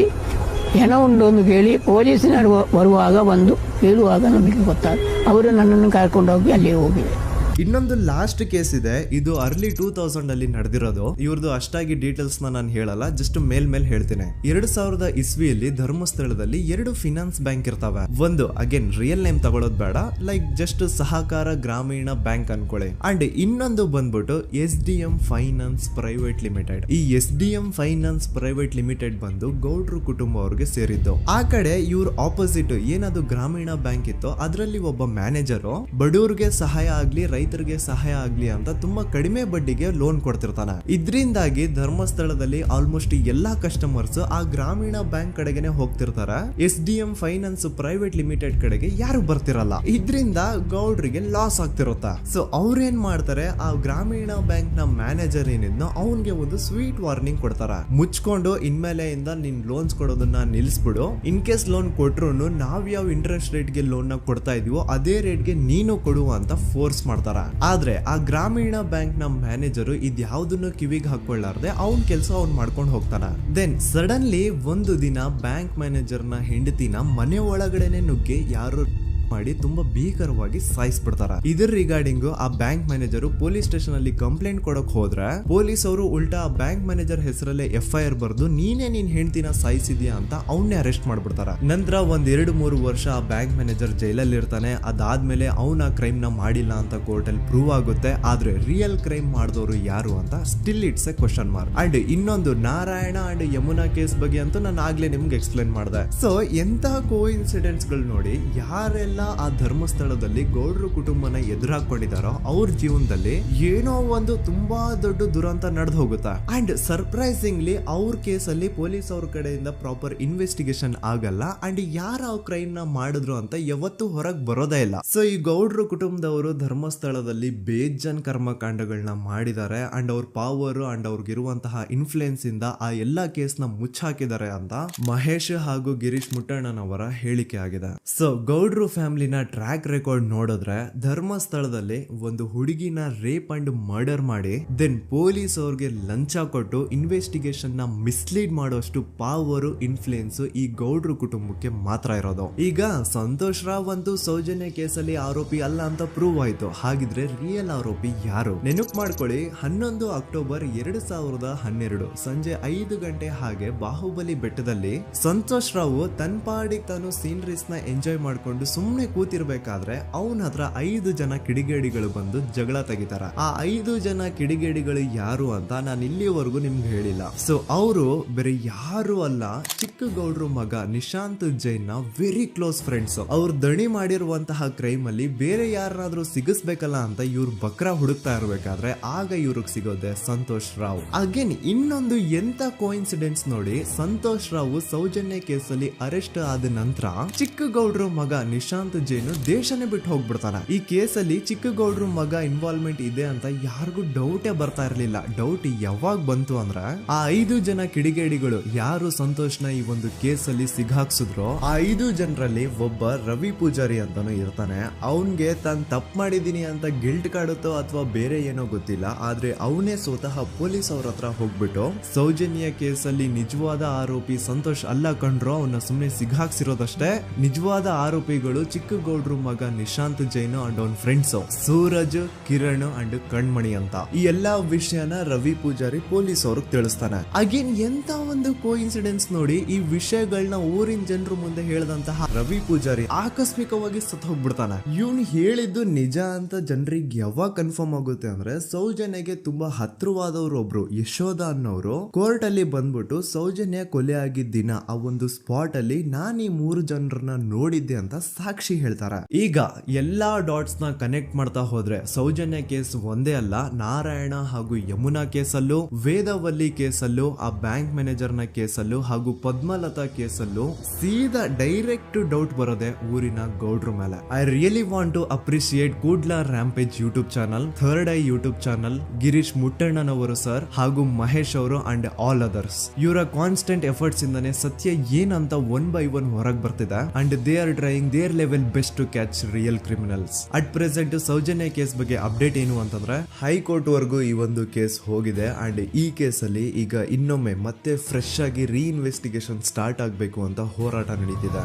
ಹೆಣ ಉಂಡು ಎಂದು ಕೇಳಿ ಪೊಲೀಸಿನರು ಬರುವಾಗ ಬಂದು ಹೇಳುವಾಗ ನಮಗೆ ಗೊತ್ತಾದ. ಅವರು ನನ್ನನ್ನು ಕರ್ಕೊಂಡು ಹೋಗಿ ಅಲ್ಲಿ ಹೋಗಿದೆ. ಇನ್ನೊಂದು ಲಾಸ್ಟ್ ಕೇಸ್ ಇದೆ, ಇದು ಅರ್ಲಿ 2000 ಅಲ್ಲಿ ನಡೆದಿರೋದು. ಇವ್ರದ್ದು ಅಷ್ಟಾಗಿ ಡೀಟೇಲ್ಸ್ ನಾನು ಹೇಳಲ್ಲ, ಜಸ್ಟ್ ಮೇಲ್ ಹೇಳ್ತೀನಿ. 2000 ಇಸ್ವಿಯಲ್ಲಿ ಧರ್ಮಸ್ಥಳದಲ್ಲಿ 2 ಫಿನಾನ್ಸ್ ಬ್ಯಾಂಕ್ ಇರ್ತಾವೆ. ಒಂದು ಅಗೇನ್ ರಿಯಲ್ ನೇಮ್ ತಗೊಳ್ಳೋದು ಬೇಡ, ಲೈಕ್ ಜಸ್ಟ್ ಸಹಕಾರ ಗ್ರಾಮೀಣ ಬ್ಯಾಂಕ್ ಅನ್ಕೊಳ್ಳಿ. ಅಂಡ್ ಇನ್ನೊಂದು ಬಂದ್ಬಿಟ್ಟು SDM ಫೈನಾನ್ಸ್ ಪ್ರೈವೇಟ್ ಲಿಮಿಟೆಡ್. ಈ SDM ಫೈನಾನ್ಸ್ ಪ್ರೈವೇಟ್ ಲಿಮಿಟೆಡ್ ಬಂದು ಗೌಡ್ರು ಕುಟುಂಬ ಅವ್ರಿಗೆ ಸೇರಿದ್ದು. ಆ ಕಡೆ ಇವ್ರ ಆಪೋಸಿಟ್ ಏನದು ಗ್ರಾಮೀಣ ಬ್ಯಾಂಕ್ ಇತ್ತು, ಅದರಲ್ಲಿ ಒಬ್ಬ ಮ್ಯಾನೇಜರು ಬಡವ್ರಿಗೆ ಸಹಾಯ ಆಗ್ಲಿ ರೈತರಿಗೆ ಸಹಾಯ ಆಗ್ಲಿ ಅಂತ ತುಂಬಾ ಕಡಿಮೆ ಬಡ್ಡಿಗೆ ಲೋನ್ ಕೊಡ್ತಿರ್ತಾನೆ. ಇದರಿಂದಾಗಿ ಧರ್ಮಸ್ಥಳದಲ್ಲಿ ಆಲ್ಮೋಸ್ಟ್ ಎಲ್ಲಾ ಕಸ್ಟಮರ್ಸ್ ಆ ಗ್ರಾಮೀಣ ಬ್ಯಾಂಕ್ ಕಡೆಗೆ ಹೋಗ್ತಿರ್ತಾರ. SDM ಫೈನಾನ್ಸ್ ಪ್ರೈವೇಟ್ ಲಿಮಿಟೆಡ್ ಕಡೆಗೆ ಯಾರು ಬರ್ತಿರಲ್ಲ. ಇದ್ರಿಂದ ಗೌಡ್ರಿಗೆ ಲಾಸ್ ಆಗ್ತಿರುತ್ತಾ. ಸೊ ಅವ್ರೇನ್ ಮಾಡ್ತಾರೆ, ಆ ಗ್ರಾಮೀಣ ಬ್ಯಾಂಕ್ ನ ಮ್ಯಾನೇಜರ್ ಏನಿದ್ನೋ ಅವನ್ಗೆ ಒಂದು ಸ್ವೀಟ್ ವಾರ್ನಿಂಗ್ ಕೊಡ್ತಾರ. ಮುಚ್ಕೊಂಡು ಇನ್ಮೇಲೆ ಇಂದ ನಿನ್ ಲೋನ್ಸ್ ಕೊಡೋದನ್ನ ನಿಲ್ಸ್ಬಿಡು. ಇನ್ ಕೇಸ್ ಲೋನ್ ಕೊಟ್ರು ನಾವ್ ಯಾವ ಇಂಟ್ರೆಸ್ಟ್ ರೇಟ್ ಗೆ ಲೋನ್ ನ ಕೊಡ್ತಾ ಇದೀವೋ ಅದೇ ರೇಟ್ ಗೆ ನೀನು ಕೊಡುವ ಅಂತ ಫೋರ್ಸ್ ಮಾಡ್ತಾರ. ಆದ್ರೆ ಆ ಗ್ರಾಮೀಣ ಬ್ಯಾಂಕ್ ನ ಮ್ಯಾನೇಜರ್ ಇದ್ಯಾವುದನ್ನು ಕಿವಿಗೆ ಹಾಕೊಳ್ಳಾರ್ದೆ ಅವನ್ ಕೆಲಸ ಅವ್ನ್ ಮಾಡ್ಕೊಂಡು ಹೋಗ್ತಾನ. ದೆನ್ ಸಡನ್ಲಿ ಒಂದು ದಿನ ಬ್ಯಾಂಕ್ ಮ್ಯಾನೇಜರ್ ನ ಹೆಂಡತಿನ ಮನೆ ಒಳಗಡೆನೆ ನುಗ್ಗಿ ಯಾರು ಮಾಡಿ ತುಂಬಾ ಭೀಕರವಾಗಿ ಸಾಯಿಸ್ಬಿಡ್ತಾರ. ಇದರ ರಿಗಾರ್ಡಿಂಗ್ ಆ ಬ್ಯಾಂಕ್ ಮ್ಯಾನೇಜರ್ ಪೊಲೀಸ್ ಸ್ಟೇಷನ್ ಅಲ್ಲಿ ಕಂಪ್ಲೇಂಟ್ ಕೊಡಕ್ ಹೋದ್ರೆ ಪೊಲೀಸ್ ಅವರು ಉಲ್ಟಾ ಆ ಬ್ಯಾಂಕ್ ಮ್ಯಾನೇಜರ್ ಹೆಸರಲ್ಲೇ FIR ಬರ್ದು ನೀನೇ ನಿನ್ ಹೆಂಡತಿನ ಸಾಯಿಸಿದ್ಯಾ ಅಂತ ಅವನ್ನೇ ಅರೆಸ್ಟ್ ಮಾಡ್ಬಿಡ್ತಾರ. ನಂತರ 1-2-3 ವರ್ಷ ಆ ಬ್ಯಾಂಕ್ ಮ್ಯಾನೇಜರ್ ಜೈಲಲ್ಲಿ ಇರ್ತಾನೆ. ಅದಾದ್ಮೇಲೆ ಅವನ ಕ್ರೈಮ್ ನ ಮಾಡಿಲ್ಲ ಅಂತ ಕೋರ್ಟ್ ಅಲ್ಲಿ ಪ್ರೂವ್ ಆಗುತ್ತೆ. ಆದ್ರೆ ರಿಯಲ್ ಕ್ರೈಮ್ ಮಾಡಿದವರು ಯಾರು ಅಂತ still it's A question mark. And ಇನ್ನೊಂದು ನಾರಾಯಣ ಅಂಡ್ ಯಮುನಾ ಕೇಸ್ ಬಗ್ಗೆ ಅಂತೂ ನಾನು ಆಗ್ಲೇ ನಿಮ್ಗೆ ಎಕ್ಸ್ಪ್ಲೇನ್ ಮಾಡಿದೆ. ಸೊ ಎಂತಹ ಕೋ ಇನ್ಸಿಡೆಂಟ್ಸ್ ಗಳು ನೋಡಿ, ಯಾರೆಲ್ಲ ಆ ಧರ್ಮಸ್ಥಳದಲ್ಲಿ ಗೌಡ್ರು ಕುಟುಂಬನ ಎದುರಾಕೊಂಡಿದಾರೋ ಅವ್ರ ಜೀವನದಲ್ಲಿ ಏನೋ ಒಂದು ತುಂಬಾ ದೊಡ್ಡ ದುರಂತ ನಡೆದು ಹೋಗುತ್ತಾ. ಅಂಡ್ ಸರ್ಪ್ರೈಸಿಂಗ್ಲಿ ಅವ್ರ ಕೇಸಲ್ಲಿ ಪೊಲೀಸ್ ಅವ್ರ ಕಡೆಯಿಂದ ಪ್ರಾಪರ್ ಇನ್ವೆಸ್ಟಿಗೇಷನ್ ಆಗಲ್ಲ. ಅಂಡ್ ಯಾರ ಆ ಕ್ರೈಮ್ ನ ಮಾಡಿದ್ರು ಅಂತ ಯಾವತ್ತೂ ಹೊರಗೆ ಬರೋದೇ ಇಲ್ಲ. ಸೊ ಈ ಗೌಡ್ರು ಕುಟುಂಬದವರು ಧರ್ಮಸ್ಥಳದಲ್ಲಿ ಬೇಜನ್ ಕರ್ಮಕಾಂಡಗಳನ್ನ ಮಾಡಿದ್ದಾರೆ. ಅಂಡ್ ಅವ್ರ ಪವರ್ ಅಂಡ್ ಅವ್ರಿಗಿರುವಂತಹ ಇನ್ಫ್ಲೂಯೆನ್ಸ್ ಇಂದ ಆ ಎಲ್ಲಾ ಕೇಸ್ ನ ಮುಚ್ಚಾಕಿದ್ದಾರೆ ಅಂತ ಮಹೇಶ್ ಹಾಗೂ ಗಿರೀಶ್ ಮುಟ್ಟಣ್ಣನವರ ಹೇಳಿಕೆ ಆಗಿದೆ. ಸೊ ಗೌಡ್ರು ಫ್ಯಾಮಿಲಿನ ಟ್ರ್ಯಾಕ್ ರೆಕಾರ್ಡ್ ನೋಡಿದ್ರೆ ಧರ್ಮಸ್ಥಳದಲ್ಲಿ ಒಂದು ಹುಡುಗಿನ ರೇಪ್ ಅಂಡ್ ಮರ್ಡರ್ ಮಾಡಿ ದೆನ್ ಪೊಲೀಸ್ ಅವ್ರಿಗೆ ಲಂಚ ಕೊಟ್ಟು ಇನ್ವೆಸ್ಟಿಗೇಷನ್ ನ ಮಿಸ್ಲೀಡ್ ಮಾಡೋಷ್ಟು ಪವರ್ ಇನ್ಫ್ಲೂಯೆನ್ಸ್ ಈ ಗೌಡ್ರು ಕುಟುಂಬಕ್ಕೆ ಮಾತ್ರ ಇರೋದು. ಈಗ ಸಂತೋಷ್ ರಾವ್ ಅಂತೂ ಸೌಜನ್ಯ ಕೇಸಲ್ಲಿ ಆರೋಪಿ ಅಲ್ಲ ಅಂತ ಪ್ರೂವ್ ಆಯ್ತು. ಹಾಗಿದ್ರೆ ರಿಯಲ್ ಆರೋಪಿ ಯಾರು? ನೆನಪು ಮಾಡ್ಕೊಳ್ಳಿ, 11 ಅಕ್ಟೋಬರ್ 2012 ಸಂಜೆ 5 ಗಂಟೆ ಹಾಗೆ ಬಾಹುಬಲಿ ಬೆಟ್ಟದಲ್ಲಿ ಸಂತೋಷ್ ರಾವ್ ತನ್ನ ಪಾಡಿಗೆ ತಾನು ಸೀನರೀಸ್ ನ ಎಂಜಾಯ್ ಮಾಡ್ಕೊಂಡು ಸುಮ್ಮನೆ ಕೂತಿರ್ಬೇಕಾದ್ರೆ ಅವನ ಹತ್ರ 5 ಜನ ಕಿಡಿಗೇಡಿಗಳು ಬಂದು ಜಗಳ ತೆಗಿತಾರ. ಆ 5 ಜನ ಕಿಡಿಗೇಡಿಗಳು ಯಾರು ಅಂತ ನಾನು ಇಲ್ಲಿವರೆಗೂ ನಿಮ್ಗೆ ಹೇಳಿಲ್ಲ. ಸೊ ಅವರು ಬೇರೆ ಯಾರು ಅಲ್ಲ, ಚಿಕ್ಕ ಗೌಡ್ರು ಮಗ ನಿಶಾಂತ್ ಜೈನ್ ನ ವೆರಿ ಕ್ಲೋಸ್ ಫ್ರೆಂಡ್ಸ್. ಅವ್ರು ದಣಿ ಮಾಡಿರುವಂತಹ ಕ್ರೈಮ್ ಅಲ್ಲಿ ಬೇರೆ ಯಾರನ್ನಾದ್ರೂ ಸಿಗಿಸ್ಬೇಕಲ್ಲ ಅಂತ ಇವ್ರು ಬಕ್ರ ಹುಡುಕ್ತಾ ಇರ್ಬೇಕಾದ್ರೆ ಆಗ ಇವ್ರಿಗೆ ಸಿಗೋದೆ ಸಂತೋಷ್ ರಾವ್. ಅಗೇನ್ ಇನ್ನೊಂದು ಎಂತ ಕೋಇನ್ಸಿಡೆನ್ಸ್ ನೋಡಿ, ಸಂತೋಷ್ ರಾವ್ ಸೌಜನ್ಯ ಕೇಸಲ್ಲಿ ಅರೆಸ್ಟ್ ಆದ ನಂತರ ಚಿಕ್ಕ ಗೌಡ್ರು ಮಗ ನಿಶಾಂತ್ ಜೈನ್ ದೇಶನೇ ಬಿಟ್ಟು ಹೋಗ್ಬಿಡ್ತಾನ. ಈ ಕೇಸಲ್ಲಿ ಚಿಕ್ಕ ಗೌಡ್ರು ಮಗ ಇನ್ವಾಲ್ವ್ಮೆಂಟ್ ಇದೆ ಅಂತ ಯಾರಿಗೂ ಡೌಟೇ ಬರ್ತಾ ಇರ್ಲಿಲ್ಲ. ಡೌಟ್ ಯಾವಾಗ ಬಂತು ಅಂದ್ರೆ ಆ 5 ಜನ ಕಿಡಿಗೇಡಿಗಳು ಯಾರು ಸಂತೋಷ್ನ ಈ ಒಂದು ಕೇಸಲ್ಲಿ ಸಿಗಾಕ್ಸಿದ್ರು ಆ 5 ಜನರಲ್ಲಿ ಒಬ್ಬ ರವಿ ಪೂಜಾರಿ ಅಂತಾನು ಇರ್ತಾನೆ. ಅವನ್ಗೆ ತಾನು ತಪ್ಪು ಮಾಡಿದೀನಿ ಅಂತ ಗಿಲ್ಟ್ ಕಾಡುತ್ತೋ ಅಥವಾ ಬೇರೆ ಏನೋ ಗೊತ್ತಿಲ್ಲ, ಆದ್ರೆ ಅವನೇ ಸ್ವತಃ ಪೊಲೀಸ್ ಅವ್ರ ಹತ್ರ ಹೋಗ್ಬಿಟ್ಟು ಸೌಜನ್ಯ ಕೇಸಲ್ಲಿ ನಿಜವಾದ ಆರೋಪಿ ಸಂತೋಷ್ ಅಲ್ಲ ಕಂಡ್ರು, ಅವನ್ನ ಸುಮ್ನೆ ಸಿಗಾಕ್ಸಿರೋದಷ್ಟೇ, ನಿಜವಾದ ಆರೋಪಿಗಳು ಚಿಕ್ಕ ಗೌಡ್ರು ಮಗ ನಿಶಾಂತ್ ಜೈನ್ ಅಂಡ್ ಅವನ್ ಫ್ರೆಂಡ್ಸ್ ಸೂರಜ್, ಕಿರಣ್ ಅಂಡ್ ಕಣ್ಮಣಿ ಅಂತ. ಈ ಎಲ್ಲಾ ವಿಷಯನ ರವಿ ಪೂಜಾರಿ ಪೊಲೀಸ್ ಅವ್ರಿಗೆ ತಿಳಿಸ್ತಾನೆ. ಅಗೇನ್ ಎಂತ ಒಂದು ಕೋಇನ್ಸಿಡೆನ್ಸ್ ನೋಡಿ, ಈ ವಿಷಯಗಳನ್ನ ಊರಿನ ಜನರು ಮುಂದೆ ಹೇಳಿದಂತಹ ರವಿ ಪೂಜಾರಿ ಆಕಸ್ಮಿಕವಾಗಿ ಸತ್ತು ಹೋಗ್ಬಿಡ್ತಾನೆ. ಇವನು ಹೇಳಿದ್ದು ನಿಜ ಅಂತ ಜನರಿಗೆ ಯಾವಾಗ ಕನ್ಫರ್ಮ್ ಆಗುತ್ತೆ ಅಂದ್ರೆ ಸೌಜನ್ಯಗೆ ತುಂಬಾ ಹತ್ರವಾದವ್ರು ಒಬ್ರು ಯಶೋಧ ಅನ್ನೋರು ಕೋರ್ಟ್ ಅಲ್ಲಿ ಬಂದ್ಬಿಟ್ಟು ಸೌಜನ್ಯ ಕೊಲೆ ಆಗಿದ್ದ ದಿನ ಆ ಒಂದು ಸ್ಪಾಟ್ ಅಲ್ಲಿ ನಾನು ಈ 3 ಜನರನ್ನ ನೋಡಿದ್ದೆ ಅಂತ ಸಾಕ್ಷಿ ಹೇಳ್ತಾರ. ಈಗ ಎಲ್ಲಾ ಡಾಟ್ಸ್ ನ ಕನೆಕ್ಟ್ ಮಾಡ್ತಾ ಹೋದ್ರೆ ಸೌಜನ್ಯ ಕೇಸ್ ಒಂದೇ ಅಲ್ಲ, ನಾರಾಯಣ ಹಾಗೂ ಯಮುನಾ ಕೇಸಲ್ಲೂ, ವೇದವಲ್ಲಿ ಕೇಸಲ್ಲೂ, ಆ ಬ್ಯಾಂಕ್ ಮ್ಯಾನೇಜರ್ ನ ಕೇಸಲ್ಲೂ ಹಾಗೂ ಪದ್ಮಲತಾ ಕೇಸಲ್ಲೂ ಸೀದಾ ಡೈರೆಕ್ಟ್ ಡೌಟ್ ಬರೋದೆ ಊರಿನ ಗೌಡ್ರ ಮೇಲೆ. I really want to appreciate Kudla rampage YouTube channel, third eye YouTube channel, Girish ಮುಟ್ಟಣ್ಣನವರು ಸರ್ ಹಾಗೂ ಮಹೇಶ್ ಅವರು ಅಂಡ್ ಆಲ್ ಅದರ್ಸ್. ಇವರ ಕಾನ್ಸ್ಟೆಂಟ್ ಎಫರ್ಟ್ಸ್ ಇಂದಾನೆ ಸತ್ಯ ಏನಂತ 1 by 1 ಹೊರಗೆ ಬರ್ತಿದೆ and they are trying their level best to catch real criminals. At present Soujanya case ಬಗ್ಗೆ ಅಪ್ಡೇಟ್ ಏನು ಅಂತಂದ್ರೆ ಹೈಕೋರ್ಟ್ ವರೆಗೂ ಈ ಒಂದು ಕೇಸ್ ಹೋಗಿದೆ ಅಂಡ್ ಈ ಕೇಸಲ್ಲಿ ಈಗ ಇನ್ನೊಮ್ಮೆ ಮತ್ತೆ ಫ್ರೆಶ್ ಆಗಿ ರೀಇನ್ವೆಸ್ಟಿಗೇಷನ್ ಸ್ಟಾರ್ಟ್ ಆಗಬೇಕು ಅಂತ ಹೋರಾಟ ನಡೀತಿದೆ.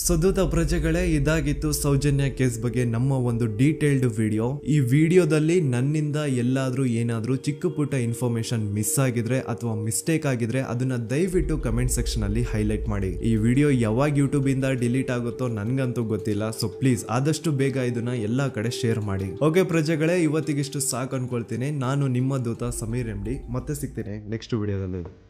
ಸೊ ದೂತ ಪ್ರಜೆಗಳೇ, ಇದಾಗಿತ್ತು ಸೌಜನ್ಯ ಕೇಸ್ ಬಗ್ಗೆ ನಮ್ಮ ಒಂದು ಡೀಟೇಲ್ಡ್ ವಿಡಿಯೋ. ಈ ವಿಡಿಯೋದಲ್ಲಿ ನನ್ನಿಂದ ಎಲ್ಲಾದ್ರೂ ಏನಾದ್ರೂ ಚಿಕ್ಕ ಪುಟ್ಟ ಇನ್ಫಾರ್ಮೇಶನ್ ಮಿಸ್ ಆಗಿದ್ರೆ ಅಥವಾ ಮಿಸ್ಟೇಕ್ ಆಗಿದ್ರೆ ಅದನ್ನ ದಯವಿಟ್ಟು ಕಮೆಂಟ್ ಸೆಕ್ಷನ್ ಅಲ್ಲಿ ಹೈಲೈಟ್ ಮಾಡಿ. ಈ ವಿಡಿಯೋ ಯಾವಾಗ ಯೂಟ್ಯೂಬ್ ಇಂದ ಡಿಲೀಟ್ ಆಗುತ್ತೋ ನನ್ಗಂತೂ ಗೊತ್ತಿಲ್ಲ. ಸೊ ಪ್ಲೀಸ್ ಆದಷ್ಟು ಬೇಗ ಇದನ್ನ ಎಲ್ಲಾ ಕಡೆ ಶೇರ್ ಮಾಡಿ. ಓಕೆ ಪ್ರಜೆಗಳೇ, ಇವತ್ತಿಗಿಷ್ಟು ಸಾಕು ಅನ್ಕೊಳ್ತೀನಿ. ನಾನು ನಿಮ್ಮ ದೂತ ಸಮೀರ್ MD. ಮತ್ತೆ ಸಿಗ್ತೀನಿ ನೆಕ್ಸ್ಟ್ ವಿಡಿಯೋದಲ್ಲಿ.